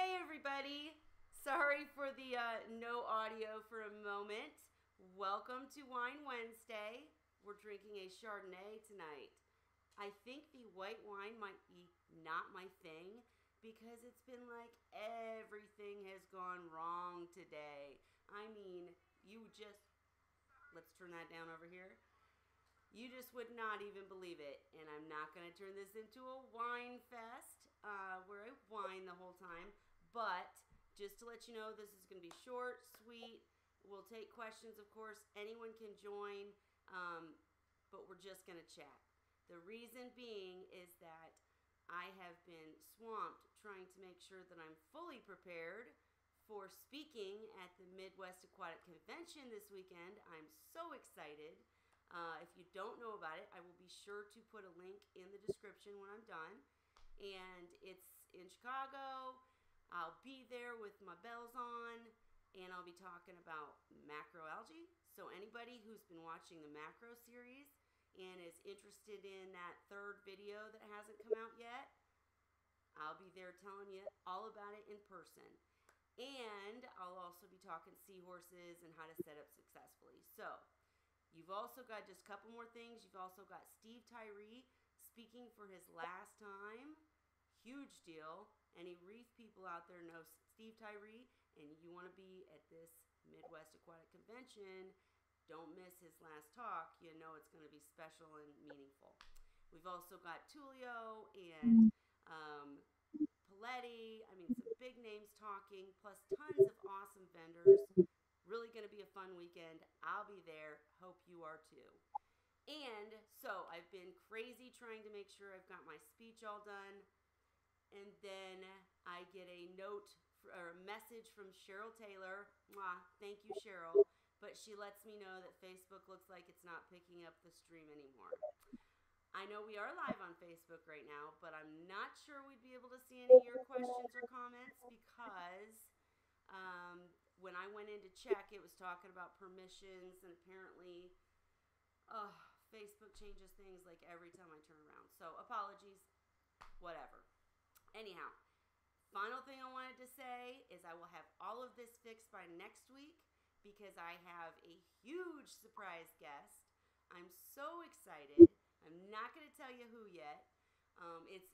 Hey everybody! Sorry for the no audio for a moment. Welcome to Wine Wednesday. We're drinking a Chardonnay tonight. I think the white wine might be not my thing because it's been like everything has gone wrong today. I mean, let's turn that down over here. You just would not even believe it. And I'm not going to turn this into a wine fest where I whine the whole time. But just to let you know, this is going to be short, sweet. We'll take questions, of course. Anyone can join, but we're just going to chat. The reason being is that I have been swamped trying to make sure that I'm fully prepared for speaking at the Midwest Aquatic Convention this weekend. I'm so excited. If you don't know about it, I will be sure to put a link in the description when I'm done. And it's in Chicago. I'll be there with my bells on, and I'll be talking about macroalgae. So anybody who's been watching the macro series and is interested in that third video that hasn't come out yet, I'll be there telling you all about it in person. And I'll also be talking seahorses and how to set up successfully. So you've also got just a couple more things. You've also got Steve Tyree speaking for his last time. Huge deal. Any reef people out there know Steve Tyree, and you want to be at this Midwest Aquatic Convention, don't miss his last talk. You know it's going to be special and meaningful. We've also got Tullio and Paletta. I mean, some big names talking, plus tons of awesome vendors. Really going to be a fun weekend. I'll be there. Hope you are too. And so I've been crazy trying to make sure I've got my speech all done. And then I get a note or a message from Cheryl Taylor. Mwah, thank you, Cheryl. But she lets me know that Facebook looks like it's not picking up the stream anymore. I know we are live on Facebook right now, but I'm not sure we'd be able to see any of your questions or comments because when I went in to check, it was talking about permissions, and apparently Facebook changes things like every time I turn around. So apologies, whatever. Anyhow, final thing I wanted to say is I will have all of this fixed by next week because I have a huge surprise guest. I'm so excited. I'm not going to tell you who yet.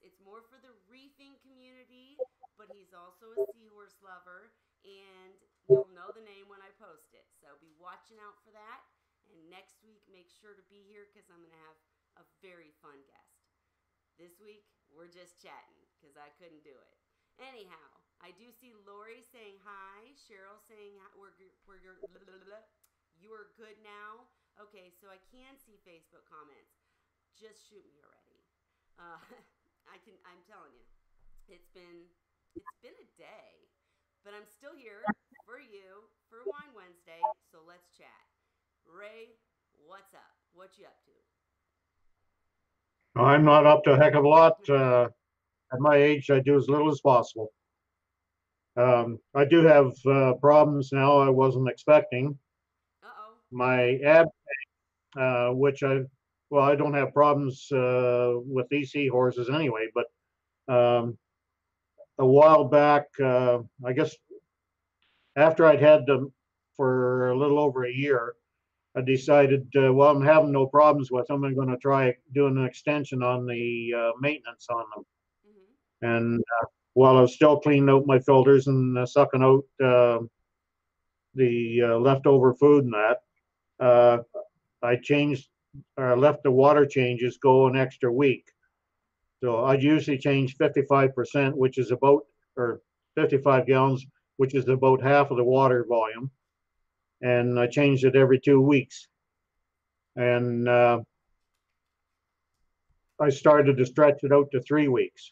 It's more for the reefing community, but he's also a seahorse lover, and you'll know the name when I post it. So be watching out for that. And next week, make sure to be here because I'm going to have a very fun guest. This week, we're just chatting because I couldn't do it. Anyhow, I do see Lori saying hi, Cheryl saying you are good now. Okay, so I can see Facebook comments. Just shoot me already. I'm telling you, it's been a day, but I'm still here for you for Wine Wednesday. So let's chat. Ray, what's up? What you up to? I'm not up to a heck of a lot. At my age, I do as little as possible. I do have problems now I wasn't expecting. Uh-oh. My ab, which I don't have problems with these seahorses anyway, but a while back, I guess after I'd had them for a little over a year, I decided, well, I'm having no problems with them. I'm going to try doing an extension on the maintenance on them. Mm-hmm. And while I was still cleaning out my filters and sucking out the leftover food and that, I left the water changes go an extra week. So I'd usually change 55%, which is or 55 gallons, which is about half of the water volume. And I changed it every 2 weeks. And I started to stretch it out to 3 weeks.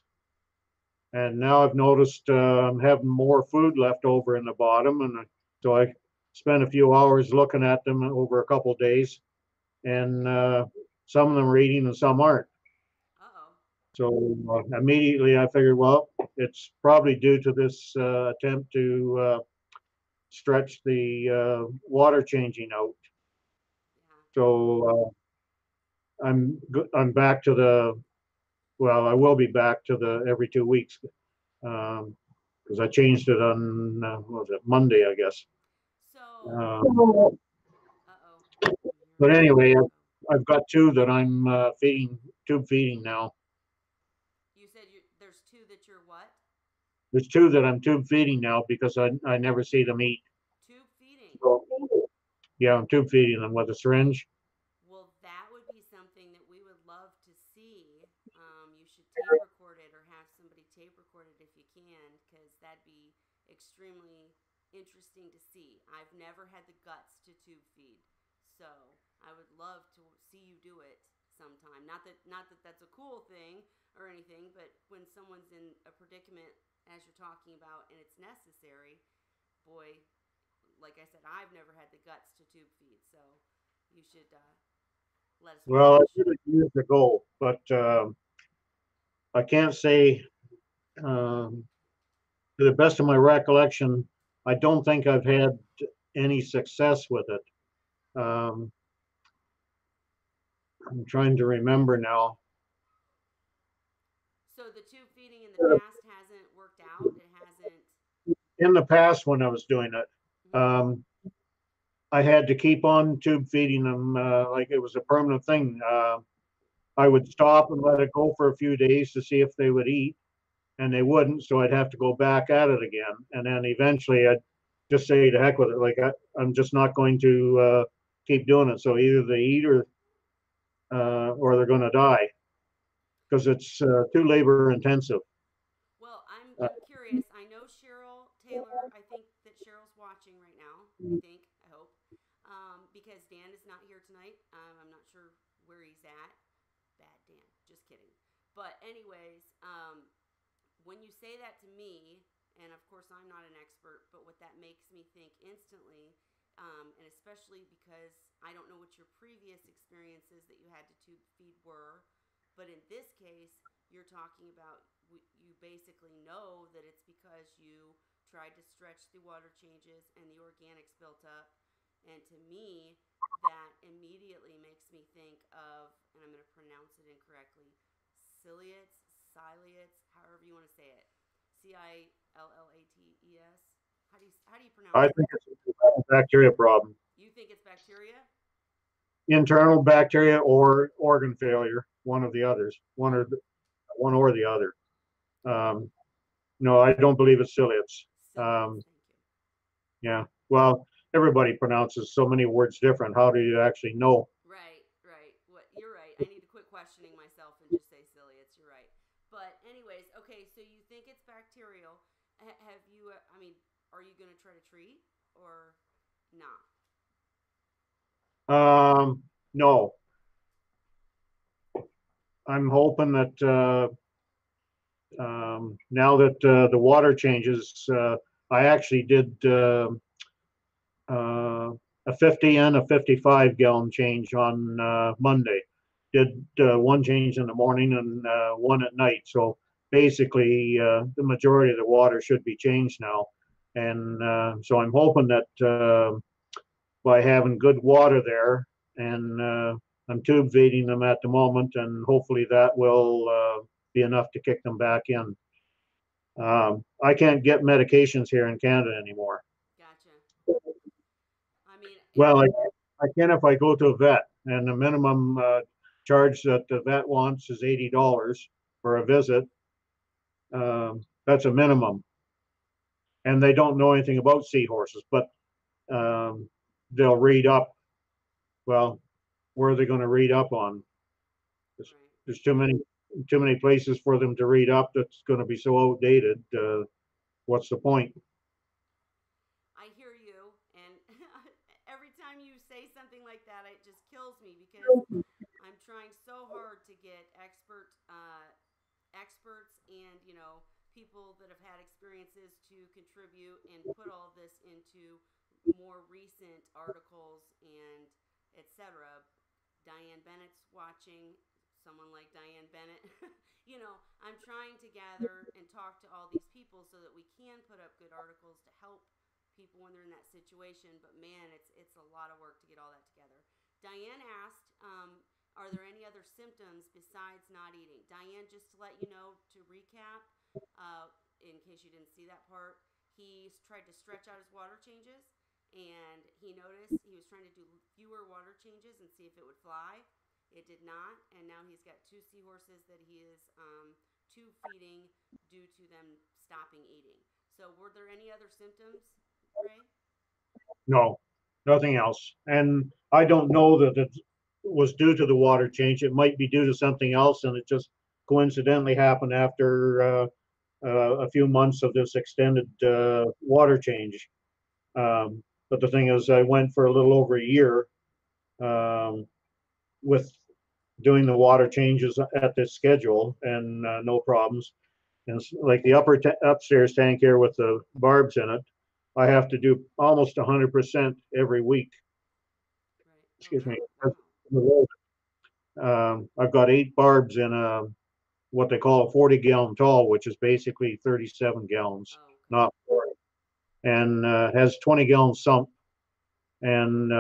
And now I've noticed I'm having more food left over in the bottom. And so I spent a few hours looking at them over a couple of days. And some of them are eating and some aren't. Uh-oh. So immediately I figured, well, it's probably due to this attempt to stretch the water changing out. Yeah. So I'm back to I will be back to the every 2 weeks. Um, because I changed it on what was it, Monday, I guess. So, Um, uh-oh. but You're losing anyway, echo. I've got two that I'm feeding, tube feeding now. You said there's two that you're what? There's two that I'm tube feeding now because I never see them eat. Tube feeding. So, yeah, I'm tube feeding them with a syringe. Well, that would be something that we would love to see. You should tape record it or have somebody tape record it if you can, because that'd be extremely interesting to see. I've never had the guts to tube feed, so I would love to see you do it sometime. Not that that's a cool thing or anything, but when someone's in a predicament as you're talking about and it's necessary, boy, like I said, I've never had the guts to tube feed, so you should let us know. Well, I did it years ago, but I can't say, um, to the best of my recollection, I don't think I've had any success with it. I'm trying to remember now. So the tube feeding in the past hasn't worked out. It hasn't. In the past, when I was doing it, Mhm. I had to keep on tube feeding them like it was a permanent thing. I would stop and let it go for a few days to see if they would eat, and they wouldn't. So I'd have to go back at it again, and then eventually I'd just say to heck with it. Like I'm just not going to keep doing it. So either they eat or they're going to die because it's too labor intensive. Well, I'm curious. I know Cheryl Taylor. I think that Cheryl's watching right now. I hope, because Dan is not here tonight. I'm not sure where he's at. Bad Dan. Just kidding. But anyways, when you say that to me, and of course I'm not an expert, but what that makes me think instantly, and especially because I don't know what your previous experiences that you had to tube feed were, but in this case, you're talking about you basically know that it's because you tried to stretch the water changes and the organics built up. And to me, that immediately makes me think of, and I'm going to pronounce it incorrectly, ciliates, however you want to say it, Cillates. How do you pronounce I it? think it's a bacteria problem, You think it's bacteria? internal bacteria or organ failure, one of the others, Oh, one or the other. Um, no, I don't believe it's ciliates. ciliates. Thank you. Yeah. Well, everybody pronounces so many words different. How do you actually know? Right, right. What you're right. I need to quit questioning myself and just say ciliates. You're right. But anyways, okay. So you think it's bacterial? Have you? I mean, are you going to try to treat or not? No, I'm hoping that now that the water changes, I actually did uh, a 50 and a 55 gallon change on Monday. Did one change in the morning and one at night. So basically, the majority of the water should be changed now. And so I'm hoping that by having good water there, and I'm tube feeding them at the moment, and hopefully that will be enough to kick them back in. I can't get medications here in Canada anymore. Gotcha. I mean, Well, I can if I go to a vet, and the minimum charge that the vet wants is $80 for a visit. That's a minimum, and they don't know anything about seahorses, but um, they'll read up. Well, where are they going to read up on? There's, right. there's too many places for them to read up. That's going to be so outdated. What's the point? I hear you, and every time you say something like that, it just kills me because I'm trying so hard to get experts and people that have had experiences to contribute and put all of this into more recent articles and etc. Diane Bennett's watching, someone like Diane Bennett. I'm trying to gather and talk to all these people so that we can put up good articles to help people when they're in that situation. But man, it's a lot of work to get all that together. Diane asked, are there any other symptoms besides not eating? Diane, just to let you know, to recap, in case you didn't see that part, he tried to stretch out his water changes, and he noticed he was trying to do fewer water changes and see if it would fly. It did not, and now he's got 2 seahorses that he is tube feeding due to them stopping eating. So, were there any other symptoms, Ray? No, nothing else. And I don't know that it was due to the water change. It might be due to something else, and it just coincidentally happened after a few months of this extended water change. But the thing is, I went for a little over a year with doing the water changes at this schedule, and no problems. And like the upstairs tank here with the barbs in it, I have to do almost 100% every week. Right. Excuse me. Wow. I've got 8 barbs in a what they call a 40-gallon tall, which is basically 37 gallons, Oh, okay. not 40, and has 20-gallon sump, and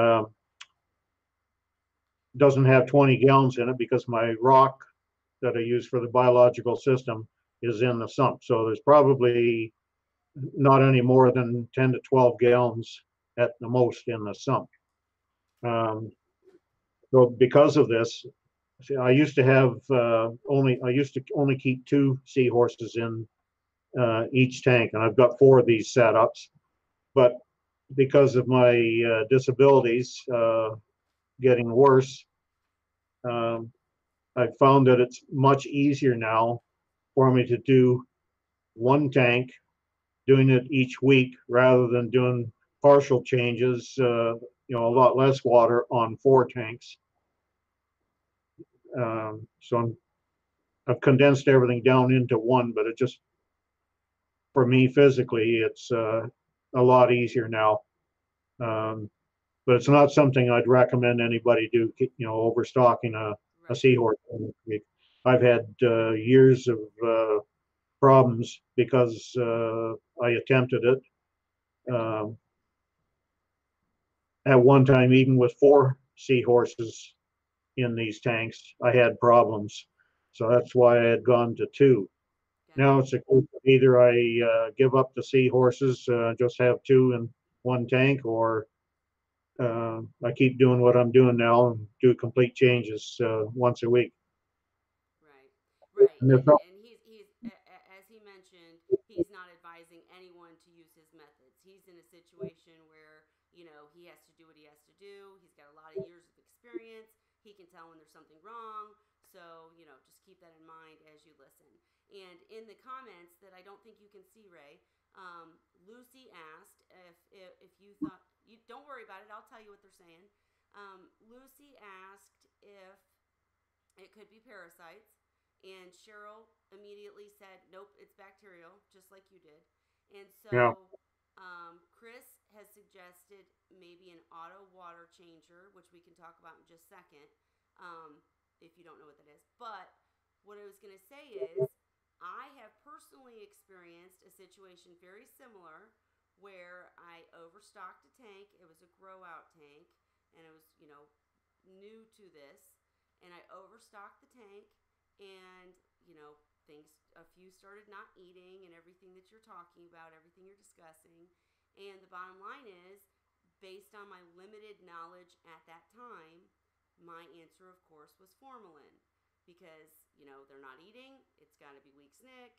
doesn't have 20 gallons in it because my rock that I use for the biological system is in the sump. So there's probably not any more than 10 to 12 gallons at the most in the sump. So because of this, I used to have I used to only keep 2 seahorses in each tank, and I've got 4 of these setups. But because of my disabilities getting worse, I've found that it's much easier now for me to do one tank, doing it each week rather than doing partial changes, a lot less water on 4 tanks. So I've condensed everything down into one, but it just, for me physically, it's a lot easier now. But it's not something I'd recommend anybody do, overstocking a Right. seahorse. I've had years of problems because I attempted it. At one time, even with 4 seahorses in these tanks, I had problems. So that's why I had gone to 2. Gotcha. Now it's either I give up the seahorses, just have 2 in one tank, or I keep doing what I'm doing now and do complete changes once a week. Right. Right. And he's as he mentioned, he's not advising anyone to use his methods. He's in a situation where, he has to do what he has to do. He's got a lot of years of experience. He can tell when there's something wrong. So, just keep that in mind as you listen. And in the comments that I don't think you can see, Ray, Lucy asked if you thought, don't worry about it. I'll tell you what they're saying. Lucy asked if it could be parasites. And Cheryl immediately said, nope, it's bacterial, just like you did. And so Yeah. Chris has suggested maybe an auto water changer, which we can talk about in just a second, if you don't know what that is. But what I was going to say is I have personally experienced a situation very similar where I overstocked a tank. It was a grow out tank, and it was, new to this. And I overstocked the tank. And, a few started not eating and everything that you're talking about, everything you're discussing. And the bottom line is, based on my limited knowledge at that time, my answer, of course, was formalin. Because, they're not eating, it's got to be weak SNC.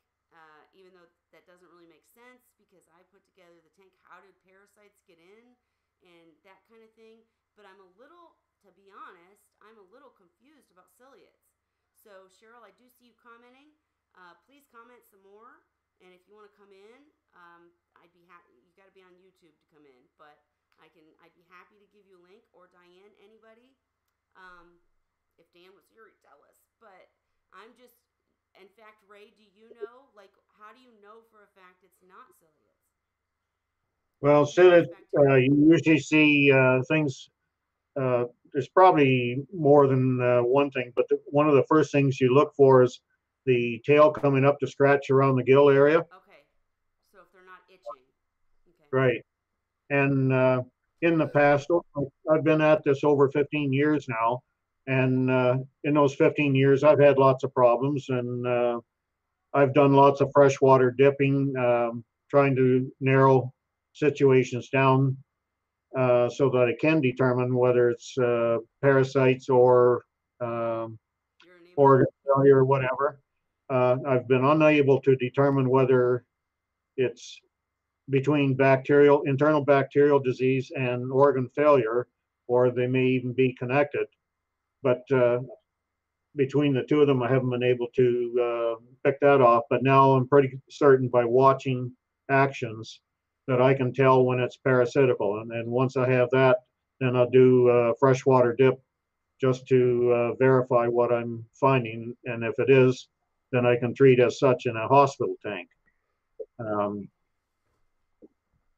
Even though that doesn't really make sense because I put together the tank, how did parasites get in and that kind of thing. But I'm a little confused about ciliates. So, Cheryl, I do see you commenting. Please comment some more. And if you want to come in, I'd be happy. You got to be on YouTube to come in, but I'd be happy to give you a link, or Diane, anybody. If Dan was here, he'd tell us. But in fact, Ray, do you know, how do you know for a fact it's not ciliates? Well, ciliates, you usually see things. There's probably more than one thing, but one of the first things you look for is the tail coming up to scratch around the gill area. Okay, so if they're not itching. Okay. Right. And in the past, I've been at this over 15 years now, and in those 15 years, I've had lots of problems, and I've done lots of freshwater dipping, trying to narrow situations down so that I can determine whether it's parasites or organ failure or whatever. I've been unable to determine whether it's between internal bacterial disease and organ failure, or they may even be connected. But between the two of them, I haven't been able to pick that off. But now I'm pretty certain by watching actions that I can tell when it's parasitical. And once I have that, then I'll do freshwater dip just to verify what I'm finding. And if it is, then I can treat as such in a hospital tank.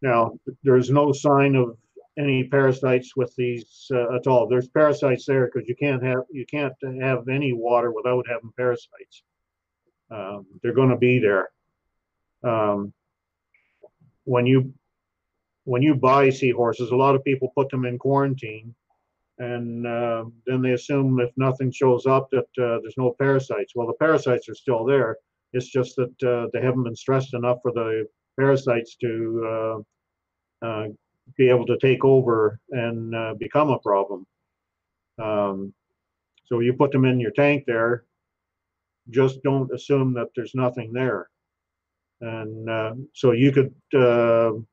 Now, there's no sign of any parasites with these at all. There's parasites there because you can't have any water without having parasites. They're going to be there. When you buy seahorses, a lot of people put them in quarantine, and then they assume if nothing shows up that there's no parasites. Well, the parasites are still there. It's just that they haven't been stressed enough for the parasites to be able to take over and become a problem. So you put them in your tank there, just don't assume that there's nothing there. And so you could go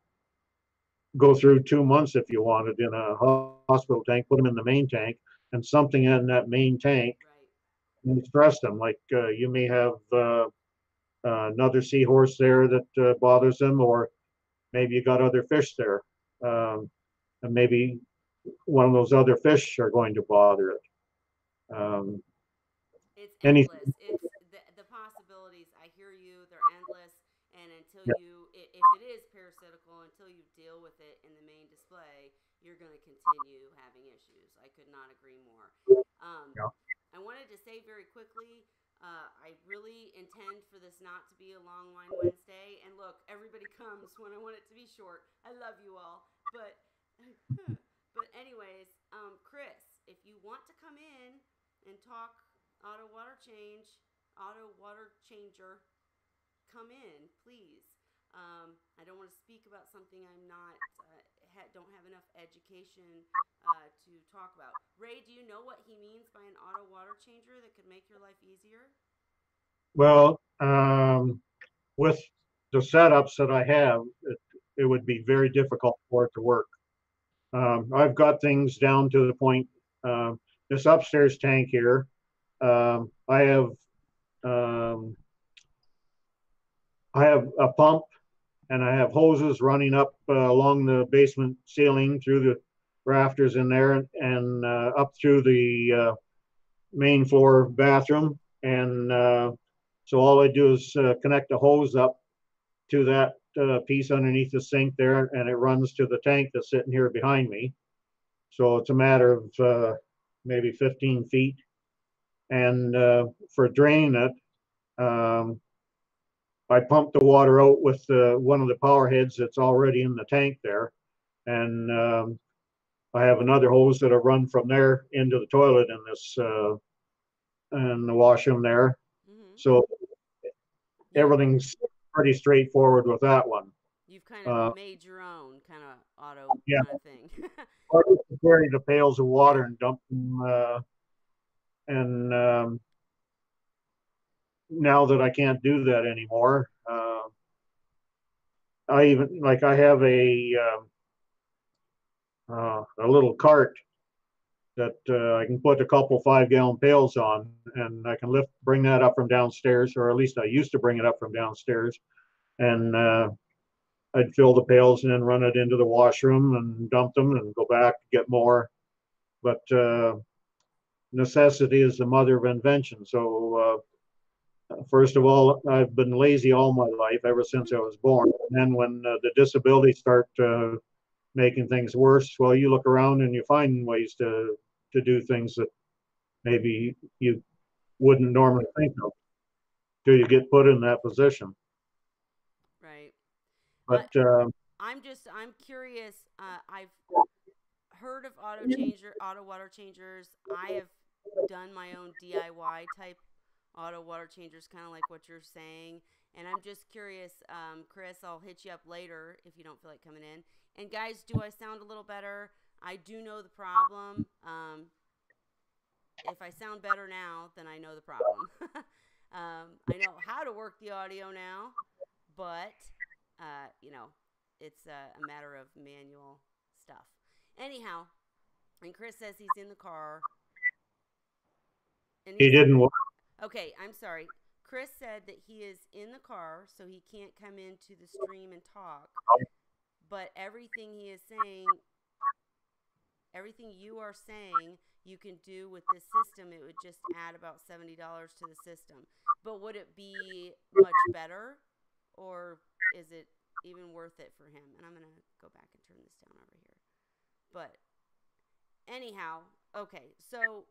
through 2 months if you wanted in a hospital tank, put them in the main tank, and something in that main tank and stress them. Like you may have another seahorse there that bothers them, or maybe you got other fish there. And maybe one of those other fish are going to bother it. It's endless. It's the possibilities. I hear you. They're endless. And until if it is parasitical, until you deal with it in the main display, you're going to continue having issues. I could not agree more. I wanted to say very quickly, I really intend for this not to be a long Wine Wednesday. And look, everybody comes when I want it to be short. I love you all. But anyways, Chris, if you want to come in and talk auto water changer, come in, please. I don't want to speak about something I'm not don't have enough education to talk about. Ray, do you know what he means by an auto water changer that could make your life easier? Well, with the setups that I have, it would be very difficult for it to work. I've got things down to the point. This upstairs tank here, I have a pump and I have hoses running up along the basement ceiling through the rafters in there and up through the main floor bathroom. And so all I do is connect the hose up to that piece underneath the sink there, and it runs to the tank that's sitting here behind me. So it's a matter of maybe 15 feet. And for draining it, I pump the water out with one of the power heads that's already in the tank there. And I have another hose that I run from there into the toilet in this in the washroom there. Mm-hmm. So everything's pretty straightforward with that one. You've kind of made your own kind of auto kind of thing. I used to carry the pails of water and dump them, and now that I can't do that anymore, I have a little cart that I can put a couple 5-gallon pails on, and I can bring that up from downstairs, or at least I used to bring it up from downstairs, and I'd fill the pails and then run it into the washroom and dump them and go back to get more. But necessity is the mother of invention. So first of all, I've been lazy all my life, ever since I was born. And then when the disabilities start making things worse, well, you look around and you find ways to do things that maybe you wouldn't normally think of till you get put in that position. Right. But I'm curious. I've heard of auto water changers. I have done my own DIY type auto water changers, kind of like what you're saying. And I'm just curious, Chris, I'll hit you up later if you don't feel like coming in. And guys, do I sound a little better? I do know the problem. If I sound better now, then I know the problem. I know how to work the audio now, but, it's a matter of manual stuff. Anyhow, and Chris says he's in the car. And He didn't. Okay, I'm sorry. Chris said that he is in the car, so he can't come into the stream and talk. But everything he is saying, everything you are saying, you can do with this system. It would just add about $70 to the system. But would it be much better, or is it even worth it for him? And I'm going to go back and turn this down over here. But anyhow, okay, so.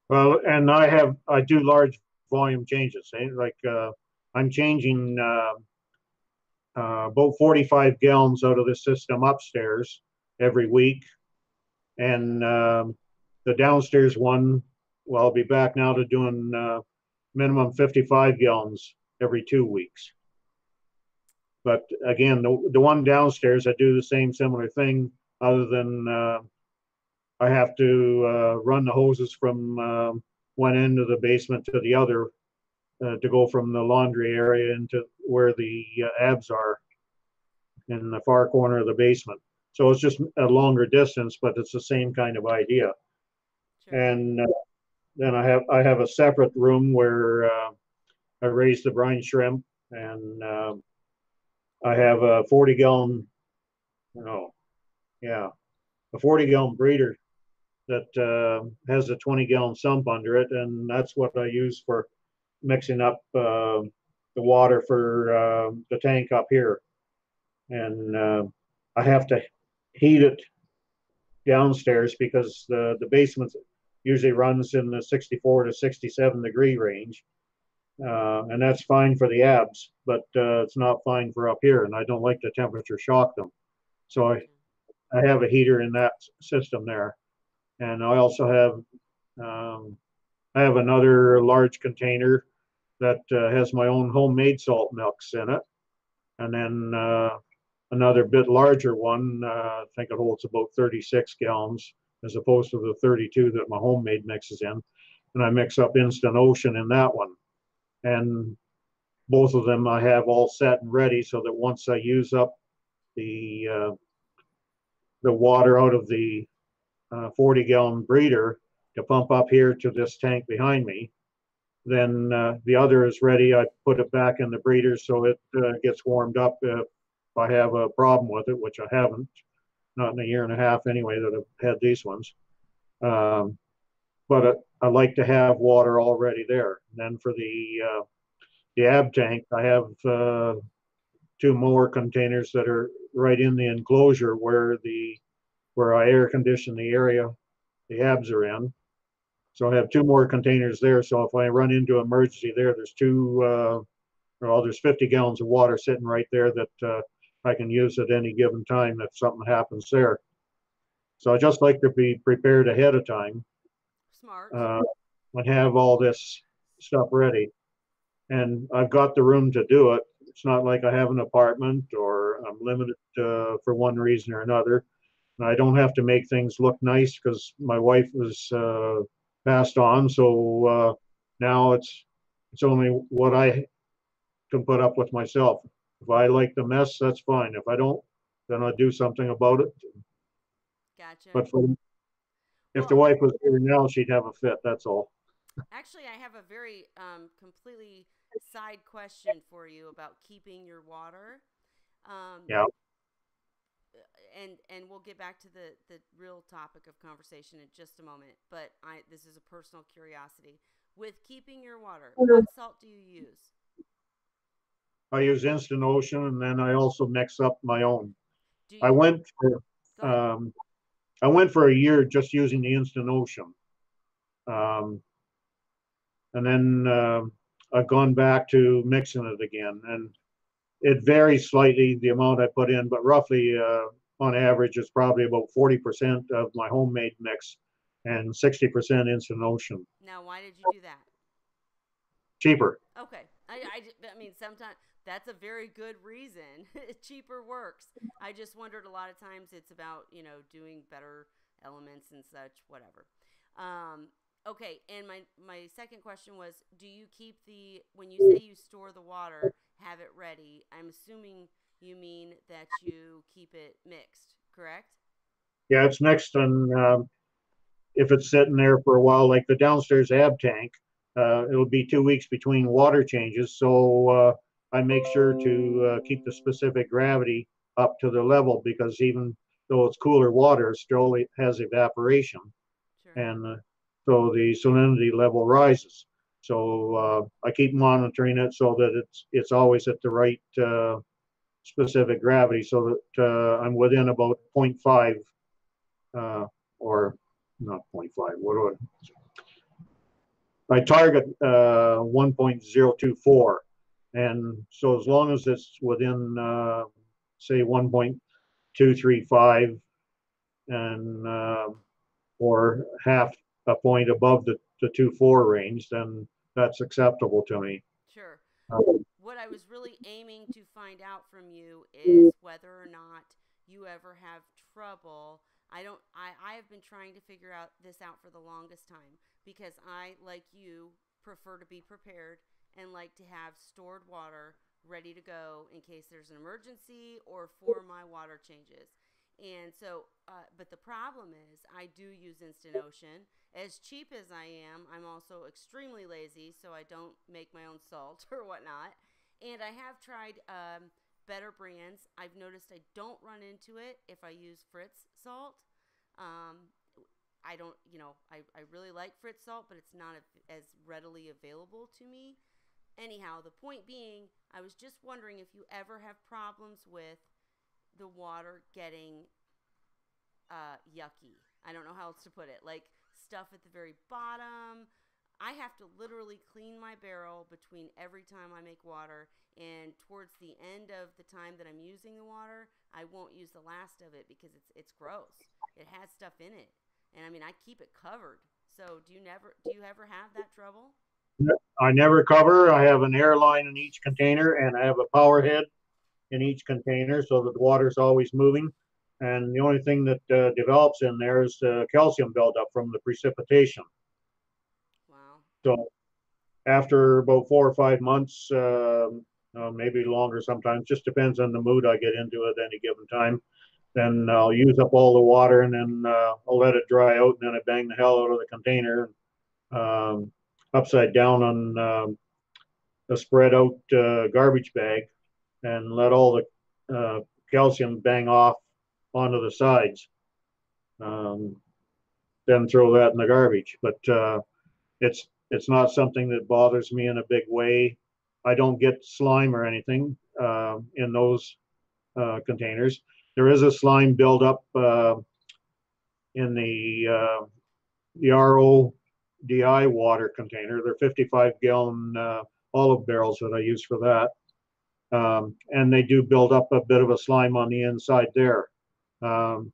Well, and I do large volume changes. Like I'm changing about 45 gallons out of the system upstairs every week. And the downstairs one, well, I'll be back now to doing minimum 55 gallons every 2 weeks. But again, the one downstairs, I do the same similar thing, other than I have to run the hoses from one end of the basement to the other to go from the laundry area into where the abs are in the far corner of the basement. So it's just a longer distance, but it's the same kind of idea. Sure. And then I have a separate room where I raise the brine shrimp, and I have a 40-gallon, a 40-gallon breeder that has a 20-gallon sump under it, and that's what I use for mixing up the water for the tank up here. And I have to heat it downstairs because the basement usually runs in the 64 to 67 degree range. And that's fine for the abs, but it's not fine for up here, and I don't like the temperature shock them. So I have a heater in that system there. And I also have another large container that has my own homemade salt mix in it. And then another bit larger one, I think it holds about 36 gallons as opposed to the 32 that my homemade mixes in. And I mix up Instant Ocean in that one. And both of them I have all set and ready so that once I use up the water out of the 40-gallon breeder to pump up here to this tank behind me, then the other is ready. I put it back in the breeder so it gets warmed up if I have a problem with it, which I haven't, not in a year and a half anyway that I've had these ones. But I like to have water already there. And then for the ab tank, I have 2 more containers that are right in the enclosure where I air condition the area the abs are in. So I have 2 more containers there. So if I run into emergency there's there's 50 gallons of water sitting right there that I can use at any given time if something happens there. So I just like to be prepared ahead of time. Smart. And have all this stuff ready. And I've got the room to do it. It's not like I have an apartment or I'm limited for one reason or another. And I don't have to make things look nice because my wife was passed on. So now it's only what I can put up with myself. If I like the mess, that's fine. If I don't, then I'll do something about it. Gotcha. But if the wife was here now, she'd have a fit. That's all. Actually, I have a very completely side question for you about keeping your water. Yeah. And we'll get back to the real topic of conversation in just a moment. But this is a personal curiosity. With keeping your water, what salt do you use? I use Instant Ocean, and then I also mix up my own. I went for a year just using the Instant Ocean. And then I've gone back to mixing it again. And it varies slightly, the amount I put in, but roughly on average, it's probably about 40% of my homemade mix and 60% Instant Ocean. Now, why did you do that? cheaper. Okay. I mean, sometimes that's a very good reason. Cheaper works. I just wondered a lot of times it's about, doing better elements and such, whatever. Okay. And my second question was, do you keep when you say you store the water, have it ready, I'm assuming you mean that you keep it mixed, correct? Yeah, it's mixed, and if it's sitting there for a while, like the downstairs ab tank, it'll be 2 weeks between water changes. So I make sure to keep the specific gravity up to the level, because even though it's cooler water, it still has evaporation. Sure. And so the salinity level rises. So I keep monitoring it so that it's always at the right specific gravity, so that I'm within about 0.5 or not 0.5. What do I target 1.024, and so as long as it's within say 1.235 and or half a point above the 2.4 range, then that's acceptable to me. Sure. Um, What I was really aiming to find out from you is whether or not you ever have trouble. I have been trying to figure out this out for the longest time, because I, like you, prefer to be prepared and like to have stored water ready to go in case there's an emergency or for my water changes. And so, but the problem is, I do use Instant Ocean. As cheap as I am, I'm also extremely lazy, so I don't make my own salt or whatnot. And I have tried better brands. I've noticed I don't run into it if I use Fritz salt. Um, I don't, I really like Fritz salt, but it's not as readily available to me. Anyhow, the point being, I was just wondering if you ever have problems with the water getting yucky. I don't know how else to put it. Like stuff at the very bottom. I have to literally clean my barrel between every time I make water, and towards the end of the time that I'm using the water, I won't use the last of it because it's gross. It has stuff in it. And I mean, I keep it covered. So do you ever have that trouble? I never cover. I have an airline in each container, and I have a power head in each container so that the water's always moving. And the only thing that develops in there is calcium buildup from the precipitation. Wow. So after about 4 or 5 months, maybe longer sometimes, just depends on the mood I get into at any given time. Then I'll use up all the water, and then I'll let it dry out, and then I bang the hell out of the container um, upside down on a spread out garbage bag, and let all the calcium bang off onto the sides. Um, then throw that in the garbage. But it's not something that bothers me in a big way. I don't get slime or anything in those containers. There is a slime buildup in the RODI water container. They're 55-gallon olive barrels that I use for that. And they do build up a bit of a slime on the inside there. Um,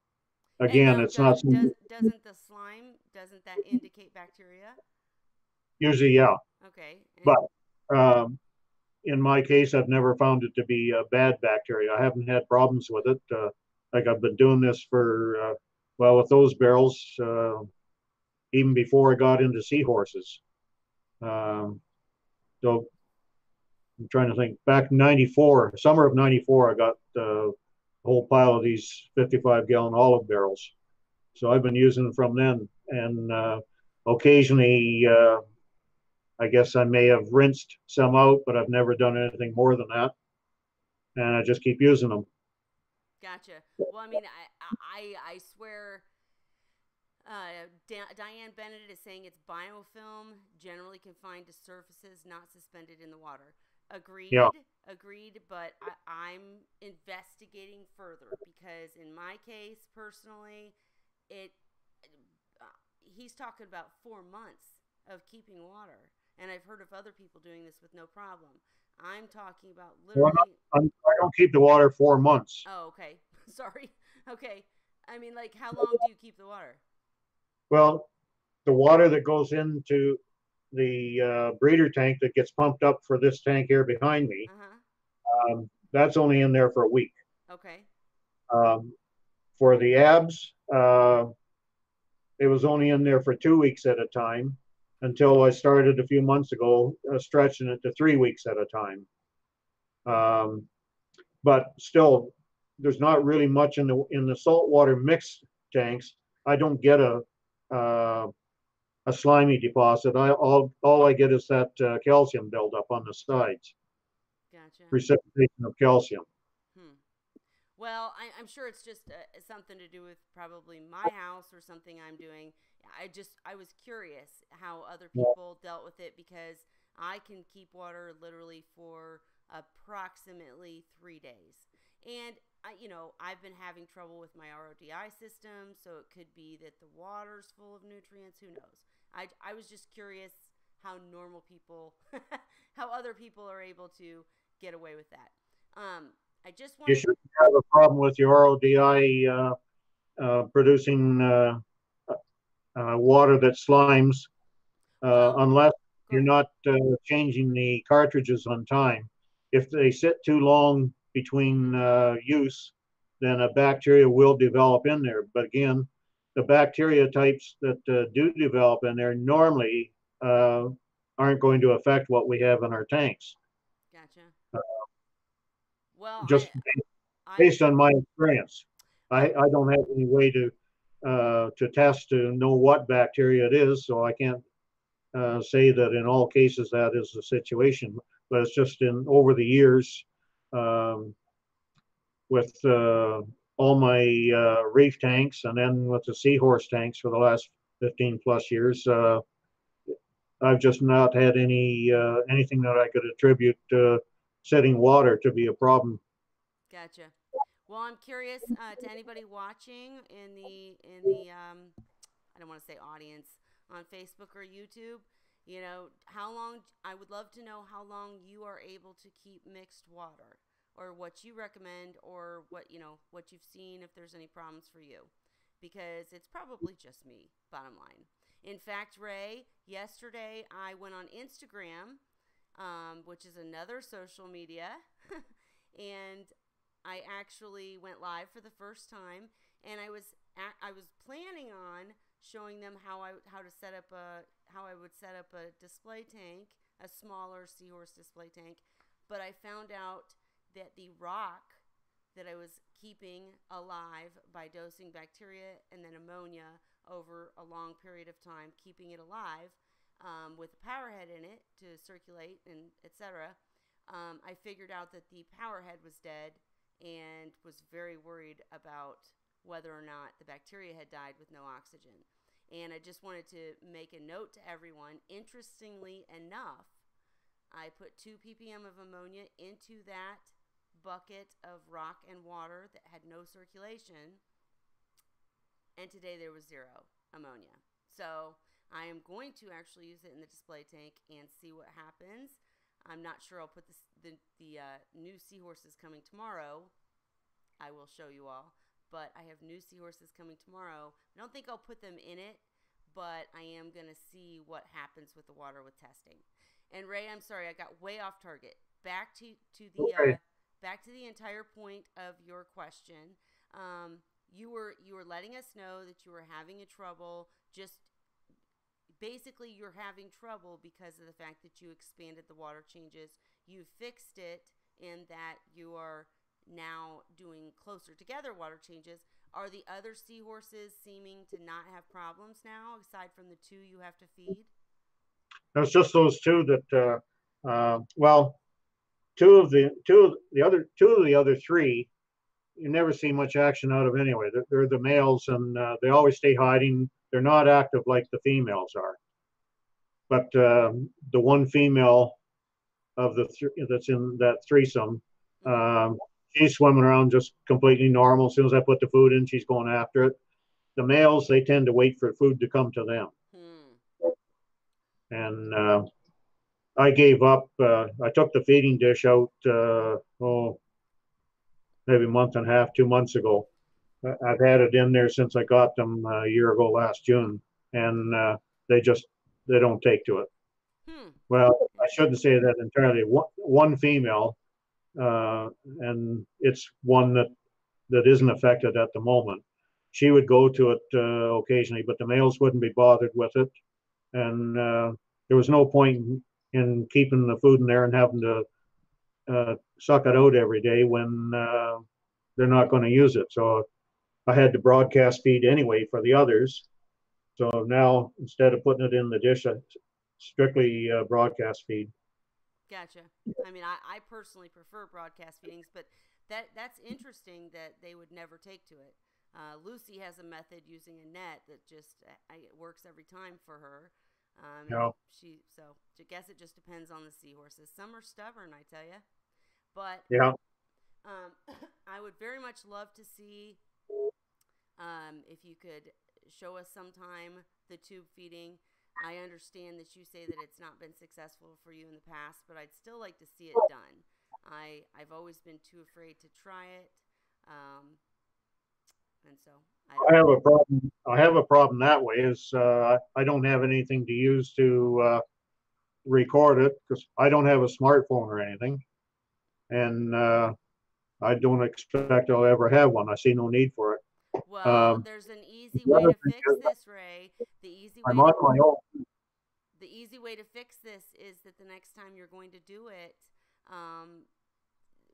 And Again, now, it's not doesn't the slime, doesn't that indicate bacteria? usually, yeah, Okay. but in my case, I've never found it to be a bad bacteria. I haven't had problems with it. Like I've been doing this for well, with those barrels, even before I got into Seahorses. Um, so I'm trying to think. Back in '94, summer of '94, I got a whole pile of these 55-gallon olive barrels. So I've been using them from then, and occasionally, I guess I may have rinsed some out, but I've never done anything more than that, and I just keep using them. Gotcha. Well, I mean, I swear, Diane Bennett is saying it's biofilm, generally confined to surfaces, not suspended in the water. Agreed. Yeah. Agreed. But I'm investigating further, because in my case, personally, it he's talking about 4 months of keeping water, and I've heard of other people doing this with no problem. I'm talking about Well, literally. I don't keep the water 4 months. Oh, okay. Sorry. Okay. I mean, how long do you keep the water? Well, the water that goes into the breeder tank that gets pumped up for this tank here behind me, that's only in there for a week. Okay. For the abs, it was only in there for 2 weeks at a time until I started a few months ago stretching it to 3 weeks at a time. But still, there's not really much in the saltwater mix tanks. I don't get a slimy deposit. All I get is that calcium buildup on the sides. Gotcha. Precipitation of calcium. Well, I'm sure it's just something to do with probably my house or something I'm doing. I was curious how other people dealt with it, because I can keep water literally for approximately 3 days. And I've been having trouble with my RODI system, so it could be that the water's full of nutrients. Who knows? I was just curious how normal people, how other people are able to get away with that. I just want. You shouldn't have a problem with your RODI producing water that slimes, unless you're not changing the cartridges on time. If they sit too long between use, then a bacteria will develop in there. But again, the bacteria types that do develop in there normally aren't going to affect what we have in our tanks. Gotcha. Well, just based on my experience, I don't have any way to test to know what bacteria it is, so I can't say that in all cases that is the situation. But it's just over the years, with all my reef tanks, and then with the Seahorse tanks for the last 15 plus years, I've just not had anything that I could attribute setting water to be a problem. Gotcha. Well, I'm curious to anybody watching in the I don't want to say audience on Facebook or YouTube. How long? I would love to know how long you are able to keep mixed water, or what you recommend, or what you've seen, if there's any problems for you, because it's probably just me. Bottom line. In fact, Ray, yesterday I went on Instagram, which is another social media, and I actually went live for the first time, and I was planning on showing them how I would set up a display tank, a smaller Seahorse display tank, but I found out that the rock that I was keeping alive by dosing bacteria and then ammonia over a long period of time, keeping it alive with a power head in it to circulate and etc. I figured out that the power head was dead, and was very worried about whether or not the bacteria had died with no oxygen. And I just wanted to make a note to everyone. Interestingly enough, I put 2 ppm of ammonia into that bucket of rock and water that had no circulation, and today there was 0 ammonia. So I am going to actually use it in the display tank and see what happens. I'm not sure. I'll put the new Seahorses coming tomorrow. I will show you all. But I have new Seahorses coming tomorrow. I don't think I'll put them in it, but I am going to see what happens with the water with testing. And Ray, I'm sorry, I got way off target. Back to the entire point of your question. You were letting us know that you were having a trouble. Just basically, you're having trouble because of the fact that you expanded the water changes. You fixed it in that you are now doing closer together water changes. Are the other Seahorses seeming to not have problems now, aside from the 2 you have to feed? It's just those 2 that, well, two of the other 3, you never see much action out of anyway. They're the males, and they always stay hiding. They're not active like the females are. But the one female of the that's in that threesome, she's swimming around just completely normal. As soon as I put the food in, she's going after it. The males, they tend to wait for food to come to them. And I gave up. I took the feeding dish out, maybe a month and a half, 2 months ago. I've had it in there since I got them a year ago last June, and they don't take to it. Well, I shouldn't Interesting. say that entirely. One female, and it's one that isn't affected at the moment. She would go to it occasionally, but the males wouldn't be bothered with it, and there was no point in keeping the food in there and having to suck it out every day when they're not going to use it. So I had to broadcast feed anyway for the others. So now instead of putting it in the dish, I strictly broadcast feed. Gotcha. I mean, I personally prefer broadcast feedings, but that's interesting that they would never take to it. Lucy has a method using a net that just it works every time for her. You And know, I guess it just depends on the seahorses. Some are stubborn, I tell you. But yeah, um, I would very much love to see if you could show us sometime the tube feeding. I understand that you say that it's not been successful for you in the past, but I'd still like to see it done. I've always been too afraid to try it, um, and so I I don't have know. a problem. I have a problem that way is I don't have anything to use to record it because I don't have a smartphone or anything, and I don't expect I'll ever have one. I see no need for it. Well, Um, there's an easy the way other to thing fix is this, Ray. The easy I'm way to on my own. the easy way to fix this is that the next time you're going to do it, um,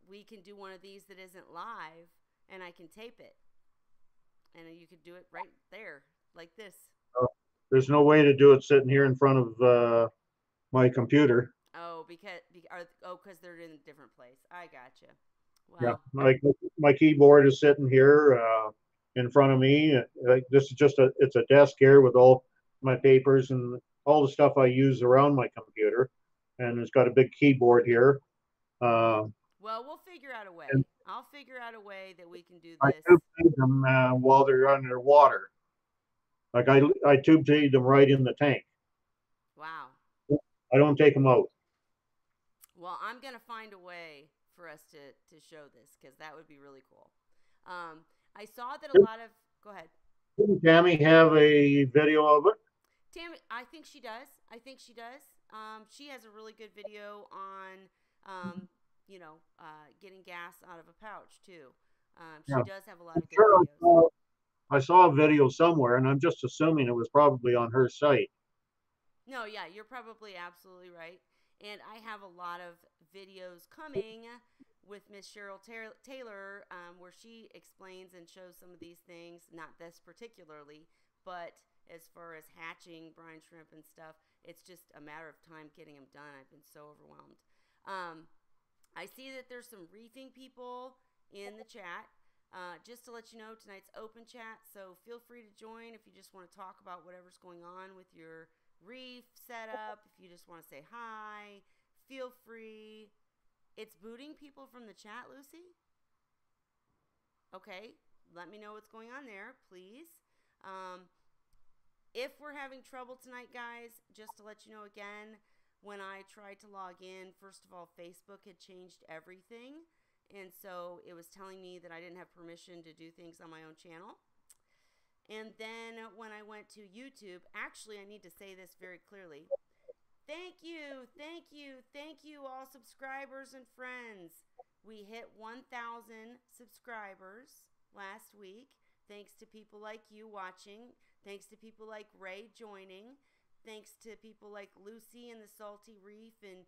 we can do one of these that isn't live, and I can tape it, and you could do it right there, like this. There's no way to do it sitting here in front of my computer. Oh, because they're in a different place. I gotcha. Yeah, Well, like my keyboard is sitting here in front of me. Like this is just it's a desk here with all my papers and all the stuff I use around my computer, and it's got a big keyboard here. Uh, we'll figure out a and way. I'll figure out a way that we can do I this. tube feed them while they're underwater. Like I tube feed them right in the tank. Wow. I don't take them out. Well, I'm gonna find a way for us to show this because that would be really cool. I saw that a lot of. Go ahead. Didn't Tammy have a video of it? Tammy, I think she does. I think she does. She has a really good video on, getting gas out of a pouch too. She Yeah, does have a lot I'm of good sure videos. I saw a video somewhere, and I'm just assuming it was probably on her site. No, yeah, you're probably absolutely right. And I have a lot of videos coming with Miss Cheryl Taylor, where she explains and shows some of these things. Not this particularly, but as far as hatching brine shrimp and stuff, it's just a matter of time getting them done. I've been so overwhelmed. Um, I see that there's some reefing people in the chat. Just to let you know, tonight's open chat, so feel free to join if you just want to talk about whatever's going on with your reef setup. If you just want to say hi, feel free. It's booting people from the chat, Lucy? Okay, let me know what's going on there, please. Um, if we're having trouble tonight, guys, just to let you know again, when I tried to log in, first of all, Facebook had changed everything. And so it was telling me that I didn't have permission to do things on my own channel. And then when I went to YouTube, actually, I need to say this very clearly. Thank you, thank you, thank you, all subscribers and friends. We hit 1,000 subscribers last week. Thanks to people like you watching. Thanks to people like Ray joining. Thanks to people like Lucy and the Salty Reef and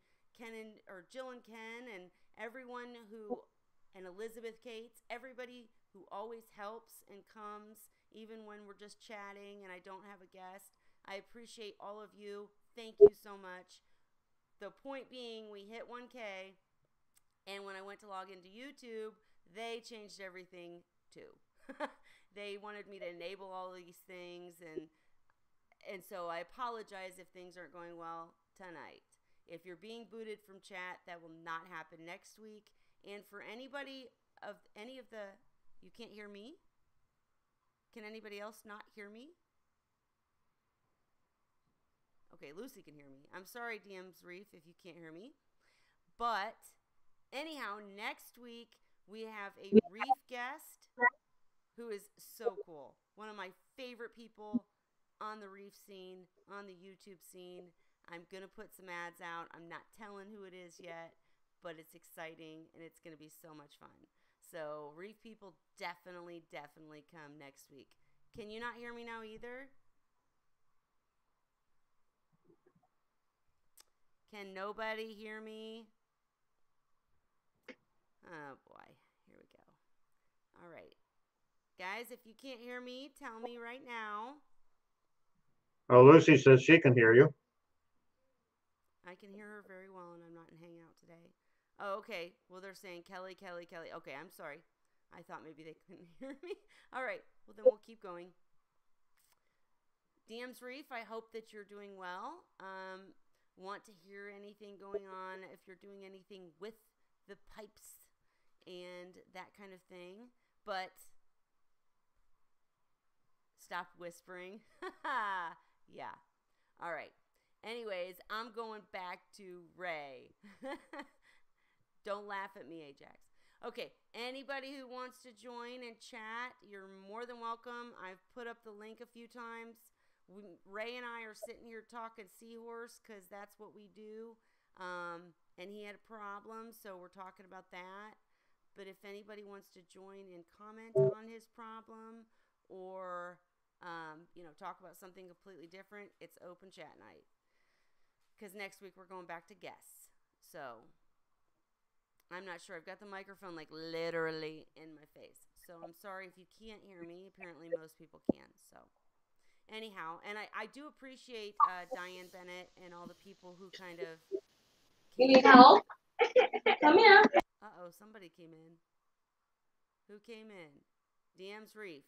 Jill and Ken and everyone and Elizabeth Cates, everybody who always helps and comes, even when we're just chatting and I don't have a guest. I appreciate all of you. Thank you so much. The point being, we hit 1K, and when I went to log into YouTube, they changed everything too. They wanted me to enable all these things, and so I apologize if things aren't going well tonight. If you're being booted from chat, that will not happen next week. And for anybody of any of the, you can't hear me? Can anybody else not hear me? Okay, Lucy can hear me. I'm sorry, DM's Reef, if you can't hear me. But anyhow, next week we have a reef guest who is so cool. One of my favorite people on the reef scene, on the YouTube scene. I'm going to put some ads out. I'm not telling who it is yet, but it's exciting and it's going to be so much fun. So reef people, definitely come next week. Can you not hear me now either? Can nobody hear me? Oh boy, here we go. All right. Guys, if you can't hear me, tell me right now. Oh, Lucy says she can hear you. I can hear her very well, and I'm not in Hangout today. Oh, okay. Well, they're saying Kelly. Okay, I'm sorry. I thought maybe they couldn't hear me. All right. Well, then we'll keep going. DM's Reef, I hope that you're doing well. Want to hear anything going on, if you're doing anything with the pipes and that kind of thing. But stop whispering. Yeah. All right. Anyways, I'm going back to Ray. Don't laugh at me, Ajax. Okay, anybody who wants to join and chat, you're more than welcome. I've put up the link a few times. Ray and I are sitting here talking Seahorse because that's what we do. And he had a problem, so we're talking about that. But if anybody wants to join and comment on his problem or, talk about something completely different, it's open chat night. Because next week we're going back to guests. So I'm not sure. I've got the microphone like literally in my face. So I'm sorry if you can't hear me. Apparently most people can. So anyhow, and I do appreciate Diane Bennett and all the people who kind of You need help? Come here. Uh-oh, somebody came in. Who came in? DM's Reef.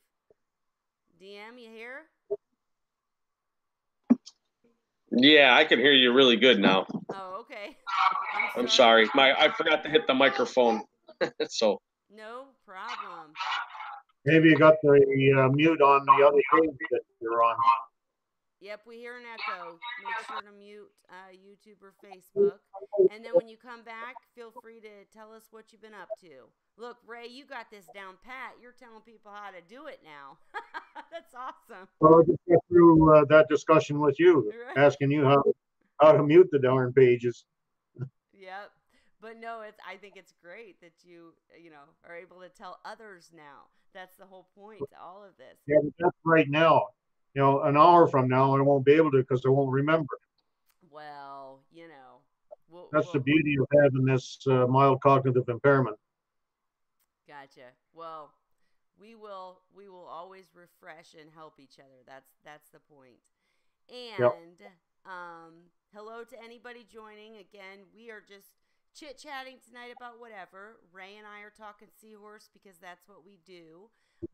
DM, you here? Yeah, I can hear you really good now. Oh, okay. I'm sorry. I forgot to hit the microphone. So no problem. Maybe you got the mute on the other page that you're on. Yep, we hear an echo. Make sure to mute YouTube or Facebook. And then when you come back, feel free to tell us what you've been up to. Look, Ray, you got this down pat. You're telling people how to do it now. That's awesome. Well, I just got through that discussion with you, right. Asking you how to mute the darn pages. Yep. But no, I think it's great that you are able to tell others now. That's the whole point to all of this. Yeah, but that's right now. An hour from now, I won't be able to because I won't remember. Well, that's the beauty of having this mild cognitive impairment. Gotcha. Well, we will always refresh and help each other. That's the point. And yep. Hello to anybody joining. Again, we are just chit-chatting tonight about whatever. Ray and I are talking Seahorse because that's what we do.